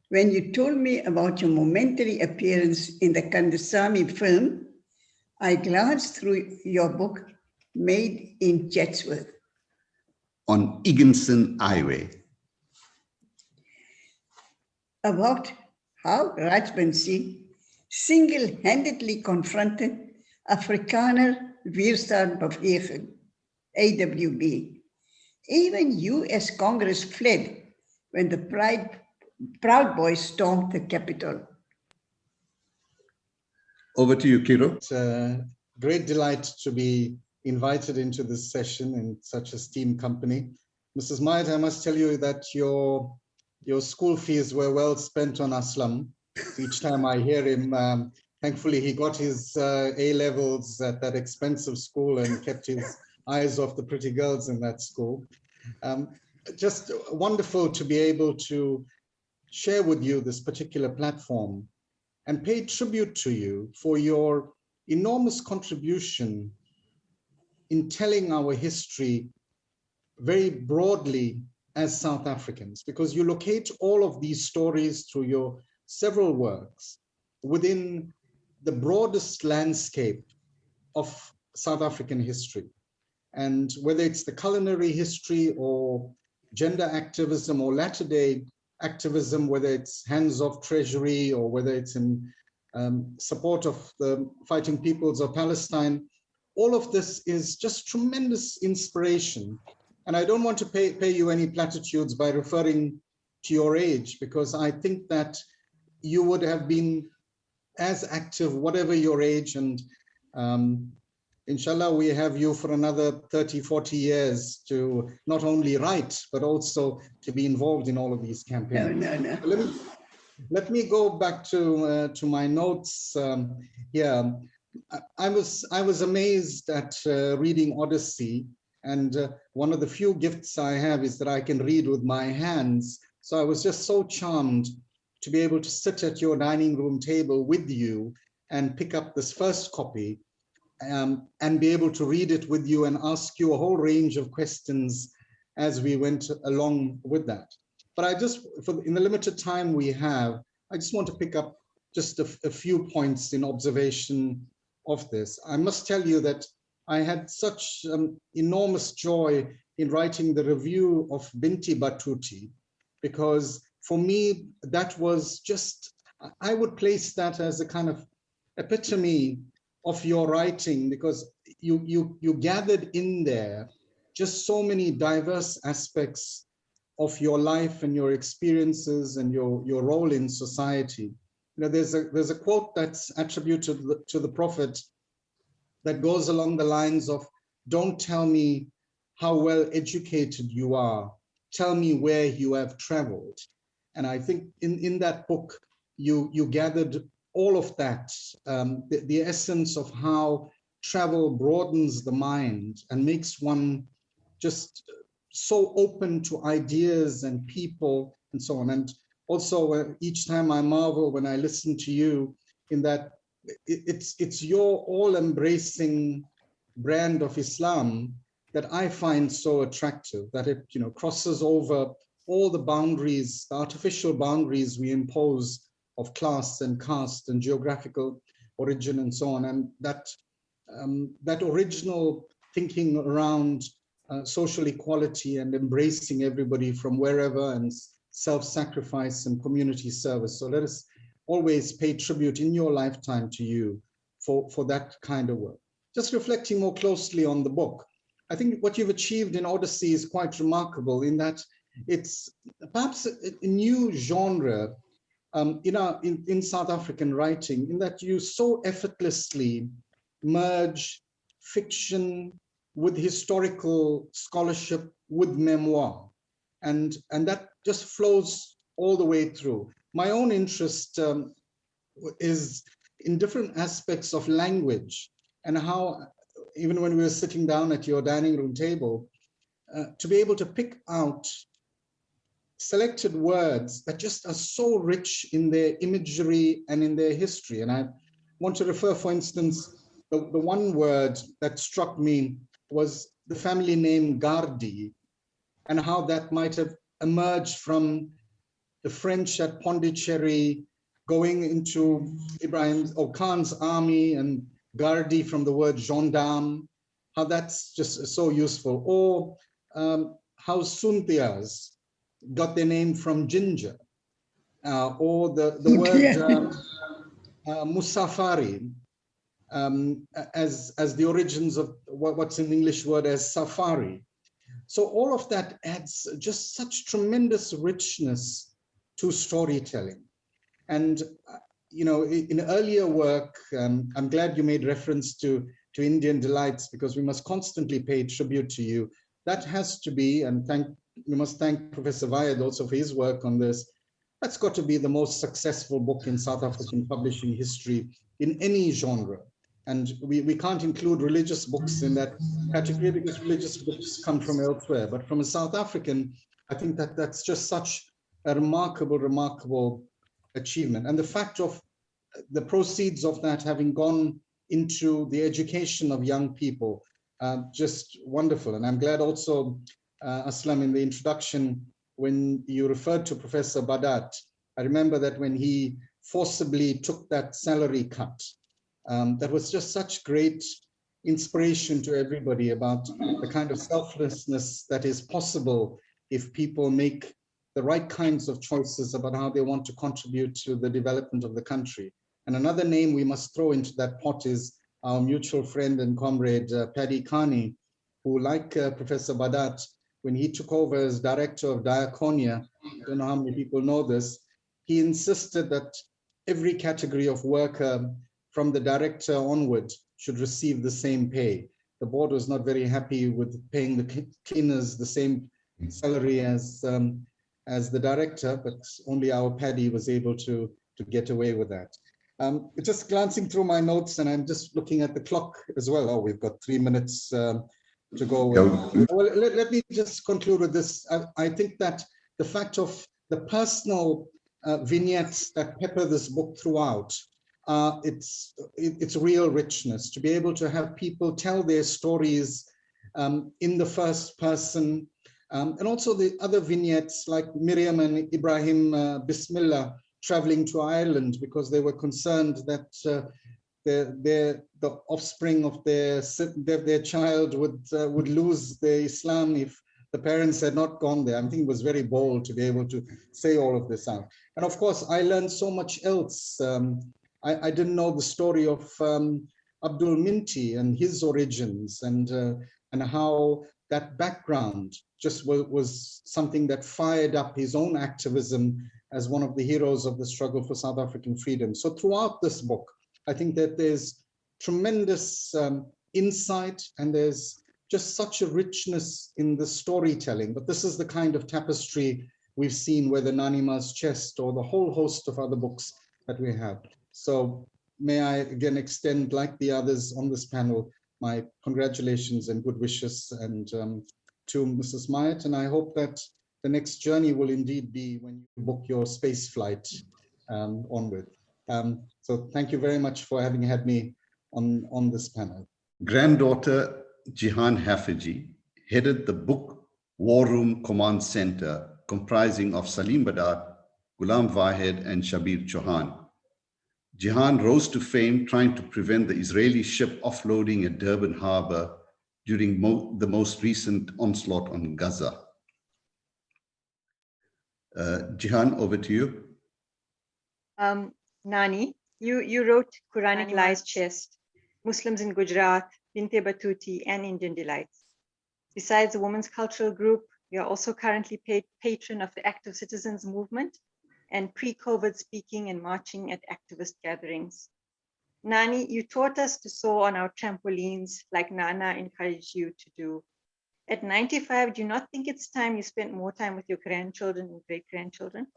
when you told me about your momentary appearance in the Kandasamy film, I glanced through your book, Made in Chatsworth. On Higginson Highway. About how Rajbansi single-handedly confronted Afrikaner Weerstand Beweging, AWB. Even U.S. Congress fled when the Proud Boys stormed the Capitol. Over to you, Kiru. It's a great delight to be invited into this session in such a esteemed company. Mrs. Mayat, I must tell you that your school fees were well spent on Aslam. Each time I hear him, thankfully he got his A-levels at that expensive school and kept his eyes off the pretty girls in that school. Just wonderful to be able to share with you this particular platform and pay tribute to you for your enormous contribution in telling our history very broadly as South Africans, because you locate all of these stories through your several works within the broadest landscape of South African history. And whether it's the culinary history or gender activism or latter-day activism, whether it's hands-off treasury or whether it's in support of the fighting peoples of Palestine, all of this is just tremendous inspiration. And I don't want to pay you any platitudes by referring to your age, because I think that you would have been as active, whatever your age, and inshallah, we have you for another 30, 40 years to not only write, but also to be involved in all of these campaigns. No. Let me go back to my notes here. I was amazed at reading Odyssey, and one of the few gifts I have is that I can read with my hands. So I was just so charmed to be able to sit at your dining room table with you and pick up this first copy and be able to read it with you and ask you a whole range of questions as we went along with that. But I just, in the limited time we have, I just want to pick up just a few points in observation of this. I must tell you that I had such enormous joy in writing the review of Binti Batuti, because for me, that was just, I would place that as a kind of epitome of your writing, because you gathered in there just so many diverse aspects of your life and your experiences and your role in society. You know, there's a quote that's attributed to the Prophet that goes along the lines of, "Don't tell me how well educated you are, tell me where you have traveled." And I think in that book, you gathered all of that, the essence of how travel broadens the mind and makes one just so open to ideas and people and so on. And also each time I marvel when I listen to you in that it's your all-embracing brand of Islam that I find so attractive, that it, you know, crosses over all the boundaries, the artificial boundaries we impose of class and caste and geographical origin and so on. And that original thinking around social equality and embracing everybody from wherever, and self-sacrifice and community service. So let us always pay tribute in your lifetime to you for that kind of work. Just reflecting more closely on the book, I think what you've achieved in Odyssey is quite remarkable in that it's perhaps a new genre in South African writing, in that you so effortlessly merge fiction with historical scholarship, with memoir, and that just flows all the way through. My own interest is in different aspects of language, and how, even when we were sitting down at your dining room table, to be able to pick out selected words that just are so rich in their imagery and in their history. And I want to refer, for instance, the one word that struck me was the family name Gardi, and how that might have emerged from the French at Pondicherry going into Ibrahim Khan's army, and Gardi from the word gendarme, how that's just so useful. Or how Suntias got their name from ginger, or the word Musafari, as the origins of what's in English word as safari. So all of that adds just such tremendous richness to storytelling. And you know, in earlier work, I'm glad you made reference to Indian Delights, because we must constantly pay tribute to you. That has to be, and we must thank Professor Mayat also for his work on this. That's got to be the most successful book in South African publishing history in any genre. And we can't include religious books in that category, because religious books come from elsewhere. But from a South African, I think that's just such a remarkable achievement. And the fact of the proceeds of that having gone into the education of young people, just wonderful. And I'm glad also, Aslam, in the introduction, when you referred to Professor Badat, I remember that when he forcibly took that salary cut, that was just such great inspiration to everybody about the kind of selflessness that is possible if people make the right kinds of choices about how they want to contribute to the development of the country. And another name we must throw into that pot is our mutual friend and comrade, Paddy Carney, who, like Professor Badat, when he took over as director of Diaconia, I don't know how many people know this, he insisted that every category of worker from the director onward should receive the same pay. The board was not very happy with paying the cleaners the same salary as the director, but only our Paddy was able to get away with that. Just glancing through my notes, and I'm just looking at the clock as well. Oh, we've got 3 minutes to go. Well, let me just conclude with this. I think that the fact of the personal vignettes that pepper this book throughout, it's real richness to be able to have people tell their stories in the first person, and also the other vignettes like Miriam and Ibrahim Bismillah traveling to Ireland because they were concerned that the offspring of their child would lose their Islam if the parents had not gone there. I think it was very bold to be able to say all of this out. And of course, I learned so much else. I didn't know the story of Abdul Minti and his origins, and how that background just was something that fired up his own activism as one of the heroes of the struggle for South African freedom. So throughout this book, I think that there's tremendous insight, and there's just such a richness in the storytelling. But this is the kind of tapestry we've seen, whether Nanima's Chest or the whole host of other books that we have. So may I again extend, like the others on this panel, my congratulations and good wishes and to Mrs. Mayat, and I hope that the next journey will indeed be when you book your space flight onward. So thank you very much for having had me on this panel. Granddaughter Jihan Hafiji headed the Book War Room Command Center, comprising of Salim Badat, Ghulam Wahed, and Shabir Chauhan. Jihan rose to fame trying to prevent the Israeli ship offloading at Durban Harbor during the most recent onslaught on Gaza. Jihan, over to you. Nani, you wrote Quranic Lies Chest, Muslims in Gujarat, Binte Batuti, and Indian Delights. Besides the Women's Cultural Group, you are also currently patron of the Active Citizens Movement and pre-COVID speaking and marching at activist gatherings. Nani, you taught us to soar on our trampolines like Nana encouraged you to do. At 95, do you not think it's time you spent more time with your grandchildren and great-grandchildren?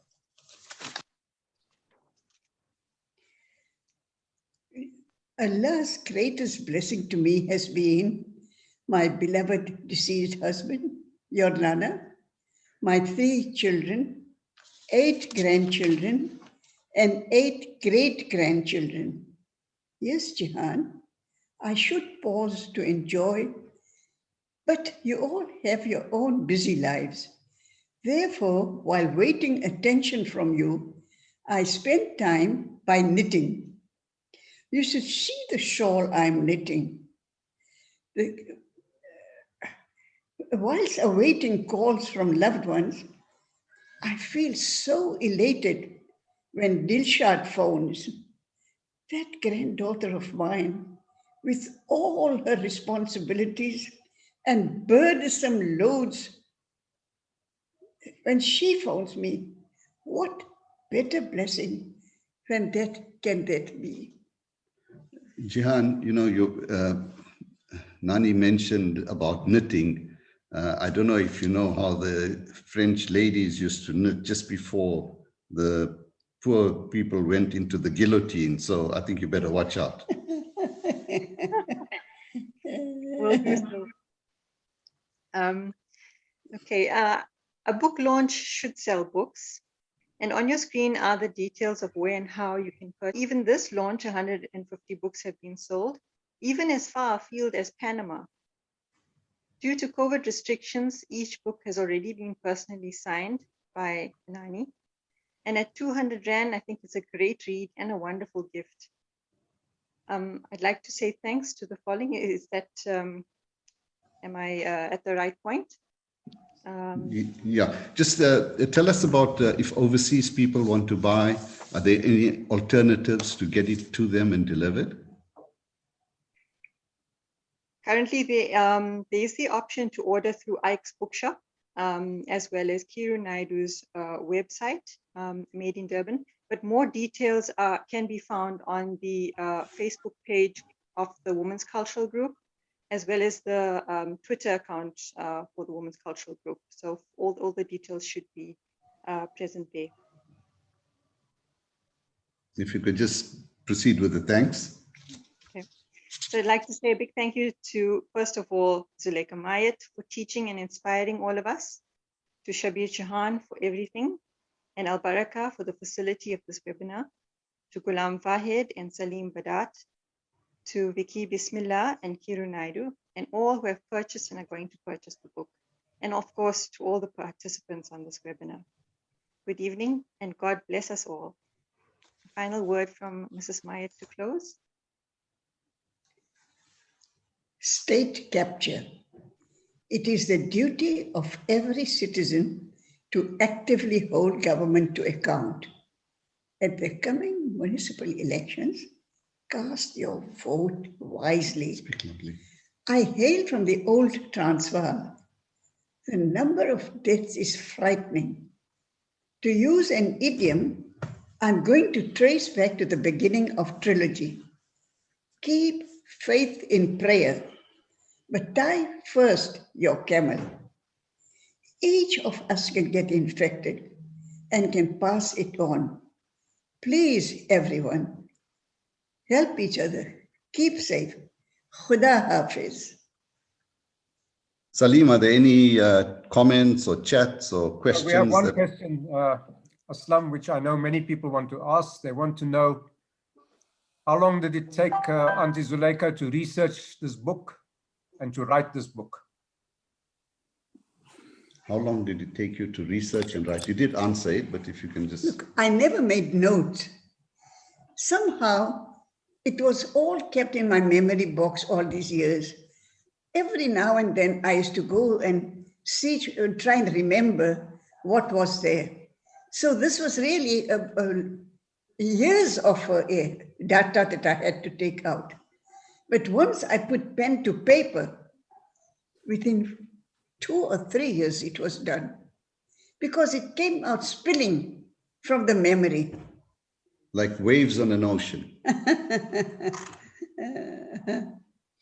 Allah's greatest blessing to me has been my beloved deceased husband, your Nana, my 3 children, 8 grandchildren, and 8 great-grandchildren. Yes, Jihan, I should pause to enjoy, but you all have your own busy lives. Therefore, while waiting attention from you, I spend time by knitting. You should see the shawl I'm knitting. Whilst awaiting calls from loved ones, I feel so elated when Dilshad phones. That granddaughter of mine, with all her responsibilities and burdensome loads, when she phones me, what better blessing than that can that be? Jihan, you know, Nani mentioned about knitting. I don't know if you know how the French ladies used to knit just before the poor people went into the guillotine. So I think you better watch out. Will do so. Okay, a book launch should sell books. And on your screen are the details of where and how you can purchase. Even this launch, 150 books have been sold, even as far afield as Panama. Due to COVID restrictions, each book has already been personally signed by Nani. And at 200 Rand, I think it's a great read and a wonderful gift. I'd like to say thanks to the following. Is that, am I at the right point? Yeah, just tell us about if overseas people want to buy, are there any alternatives to get it to them and delivered? Currently, there's the option to order through Ike's Bookshop, as well as Kiru Naidu's website, Made in Durban. But more details can be found on the Facebook page of the Women's Cultural Group, as well as the Twitter account for the Women's Cultural Group. So all the details should be present there. If you could just proceed with the thanks. Okay. So I'd like to say a big thank you to, first of all, Zuleikha Mayat for teaching and inspiring all of us, to Shabir Jahan for everything, and Al Baraka for the facility of this webinar, to Ghulam Wahid and Salim Badat, to Vicky Bismillah and Kiru Naidu, and all who have purchased and are going to purchase the book, and of course to all the participants on this webinar. Good evening, and God bless us all. Final word from Mrs. Mayat to close. State capture. It is the duty of every citizen to actively hold government to account. At the coming municipal elections, cast your vote wisely. I hail from the old Transvaal. The number of deaths is frightening. To use an idiom, I'm going to trace back to the beginning of trilogy. Keep faith in prayer, but tie first your camel. Each of us can get infected and can pass it on. Please, everyone, help each other. Keep safe. Khuda Hafiz. Salim, are there any comments or chats or questions? We have one question, Aslam, which I know many people want to ask. They want to know, how long did it take Auntie Zuleikha to research this book and to write this book? How long did it take you to research and write? You did answer it, but if you can just... Look, I never made notes. Somehow, it was all kept in my memory box all these years. Every now and then, I used to go and see, try and remember what was there. So this was really years of data that I had to take out. But once I put pen to paper, within 2 or 3 years it was done, because it came out spilling from the memory. Like waves on an ocean.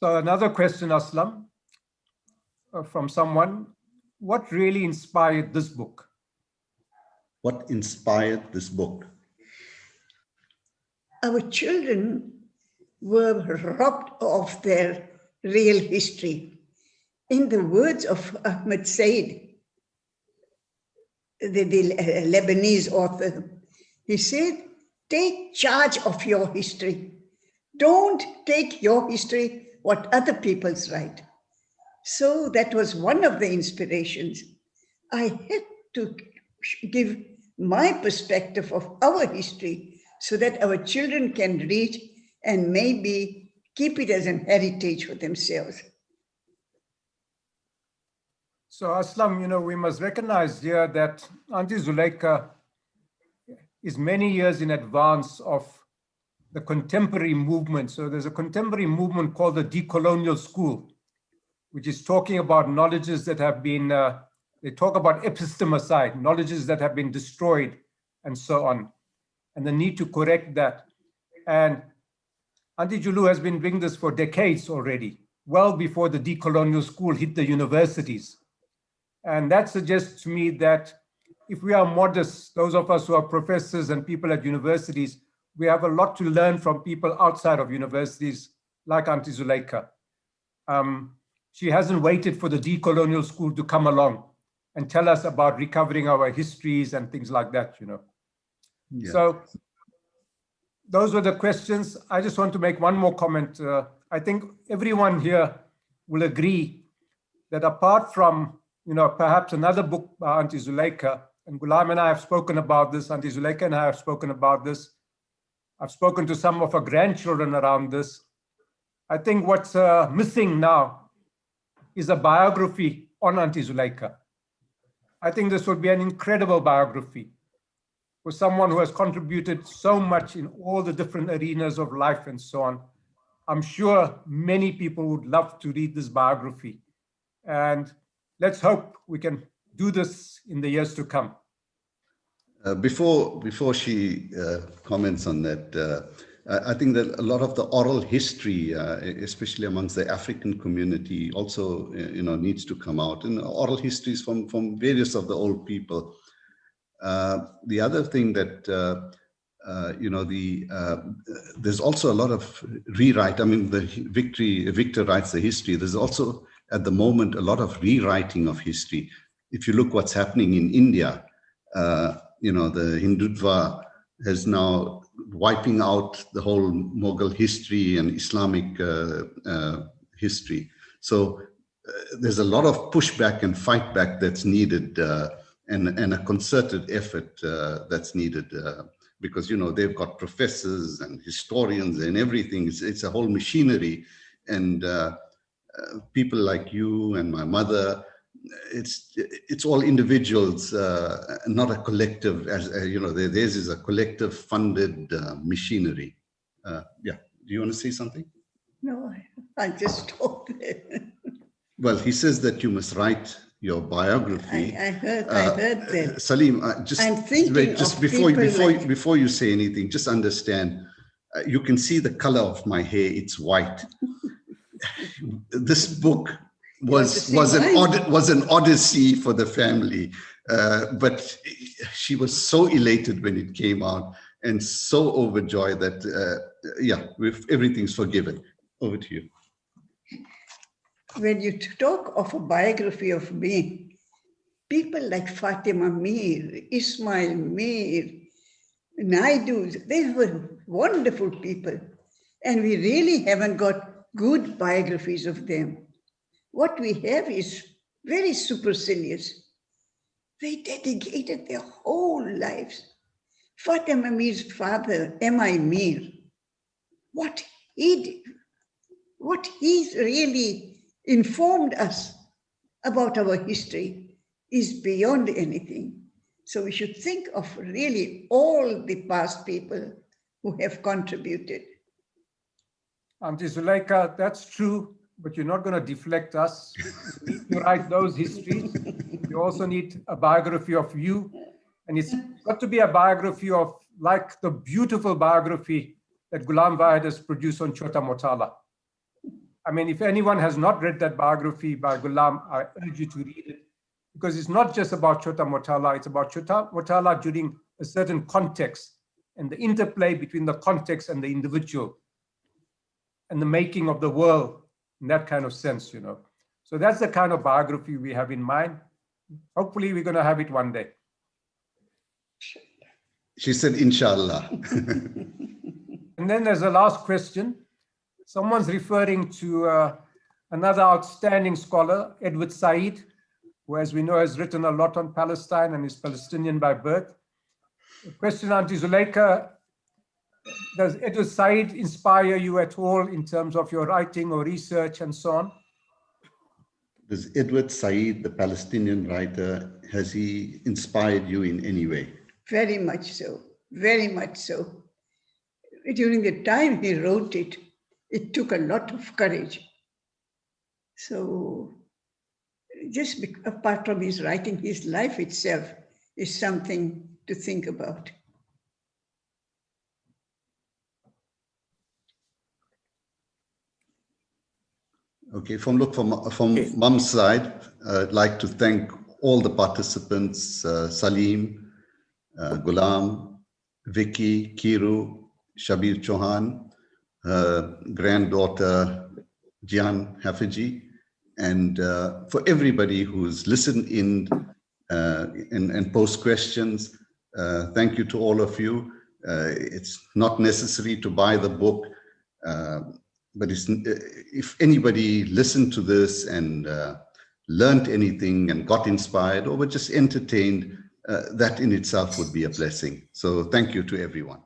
So another question, Aslam, from someone, what really inspired this book? What inspired this book? Our children were robbed of their real history. In the words of Ahmed Said, the Lebanese author, he said, take charge of your history. Don't take your history what other people's write. So that was one of the inspirations. I had to give my perspective of our history so that our children can read and maybe keep it as an heritage for themselves. So Aslam, you know, we must recognize here that Auntie Zuleikha is many years in advance of the contemporary movement. So there's a contemporary movement called the decolonial school, which is talking about knowledges that have been, they talk about epistemicide, knowledges that have been destroyed and so on, and the need to correct that. And Auntie Julu has been doing this for decades already, well before the decolonial school hit the universities. And that suggests to me that if we are modest, those of us who are professors and people at universities, we have a lot to learn from people outside of universities, like Auntie Zuleikha. She hasn't waited for the decolonial school to come along and tell us about recovering our histories and things like that, you know. Yeah. So those were the questions. I just want to make one more comment. I think everyone here will agree that apart from, you know, perhaps another book by Auntie Zuleikha, and Ghulam and I have spoken about this, Auntie Zuleikha and I have spoken about this. I've spoken to some of her grandchildren around this. I think what's missing now is a biography on Auntie Zuleikha. I think this would be an incredible biography for someone who has contributed so much in all the different arenas of life and so on. I'm sure many people would love to read this biography. And let's hope we can do this in the years to come. Before she comments on that, I think that a lot of the oral history, especially amongst the African community, also needs to come out. And oral histories from various of the old people. The other thing that there's also a lot of rewrite. I mean, Victor writes the history. There's also at the moment a lot of rewriting of history. If you look what's happening in India, the Hindutva is now wiping out the whole Mughal history and Islamic history. So there's a lot of pushback and fight back that's needed, and a concerted effort that's needed, because they've got professors and historians and everything. It's a whole machinery, and people like you and my mother. It's all individuals, not a collective. As theirs is a collective funded machinery. Yeah. Do you want to say something? No, I just talked there. Well, he says that you must write your biography. I heard that. Salim, I'm thinking just of before you say anything, just understand. You can see the color of my hair; it's white. This book was an odyssey for the family, but she was so elated when it came out and so overjoyed that everything's forgiven. Over to you. When you talk of a biography of me, people like Fatima Mir, Ismail Mir, Naidu, they were wonderful people. And we really haven't got good biographies of them. What we have is very supercilious. They dedicated their whole lives. Fatima Mir's father, M.I. Mir, what he's really informed us about our history is beyond anything. So we should think of really all the past people who have contributed. Auntie Zuleikha, that's true, but you're not going to deflect us. You need to write those histories. You also need a biography of you. And it's got to be a biography of, like the beautiful biography that Ghulam Wahid has produced on Chota Motala. I mean, if anyone has not read that biography by Ghulam, I urge you to read it, because it's not just about Chota Motala, it's about Chota Motala during a certain context and the interplay between the context and the individual and the making of the world in that kind of sense, So that's the kind of biography we have in mind. Hopefully we're going to have it one day. She said, Inshallah. And then there's a last question. Someone's referring to another outstanding scholar, Edward Said, who, as we know, has written a lot on Palestine and is Palestinian by birth. The question, Auntie Zuleikha, does Edward Said inspire you at all in terms of your writing or research and so on? Does Edward Said, the Palestinian writer, has he inspired you in any way? Very much so, very much so. During the time he wrote it, it took a lot of courage. So just apart from his writing, his life itself is something to think about. Okay, from Mum's side, I'd like to thank all the participants, Salim, Ghulam, Vicky, Kiru, Shabir Chauhan, granddaughter Jian Hafiji, and for everybody who's listened in and posed questions. Thank you to all of you. It's not necessary to buy the book, but if anybody listened to this and learned anything and got inspired or were just entertained, that in itself would be a blessing. So thank you to everyone.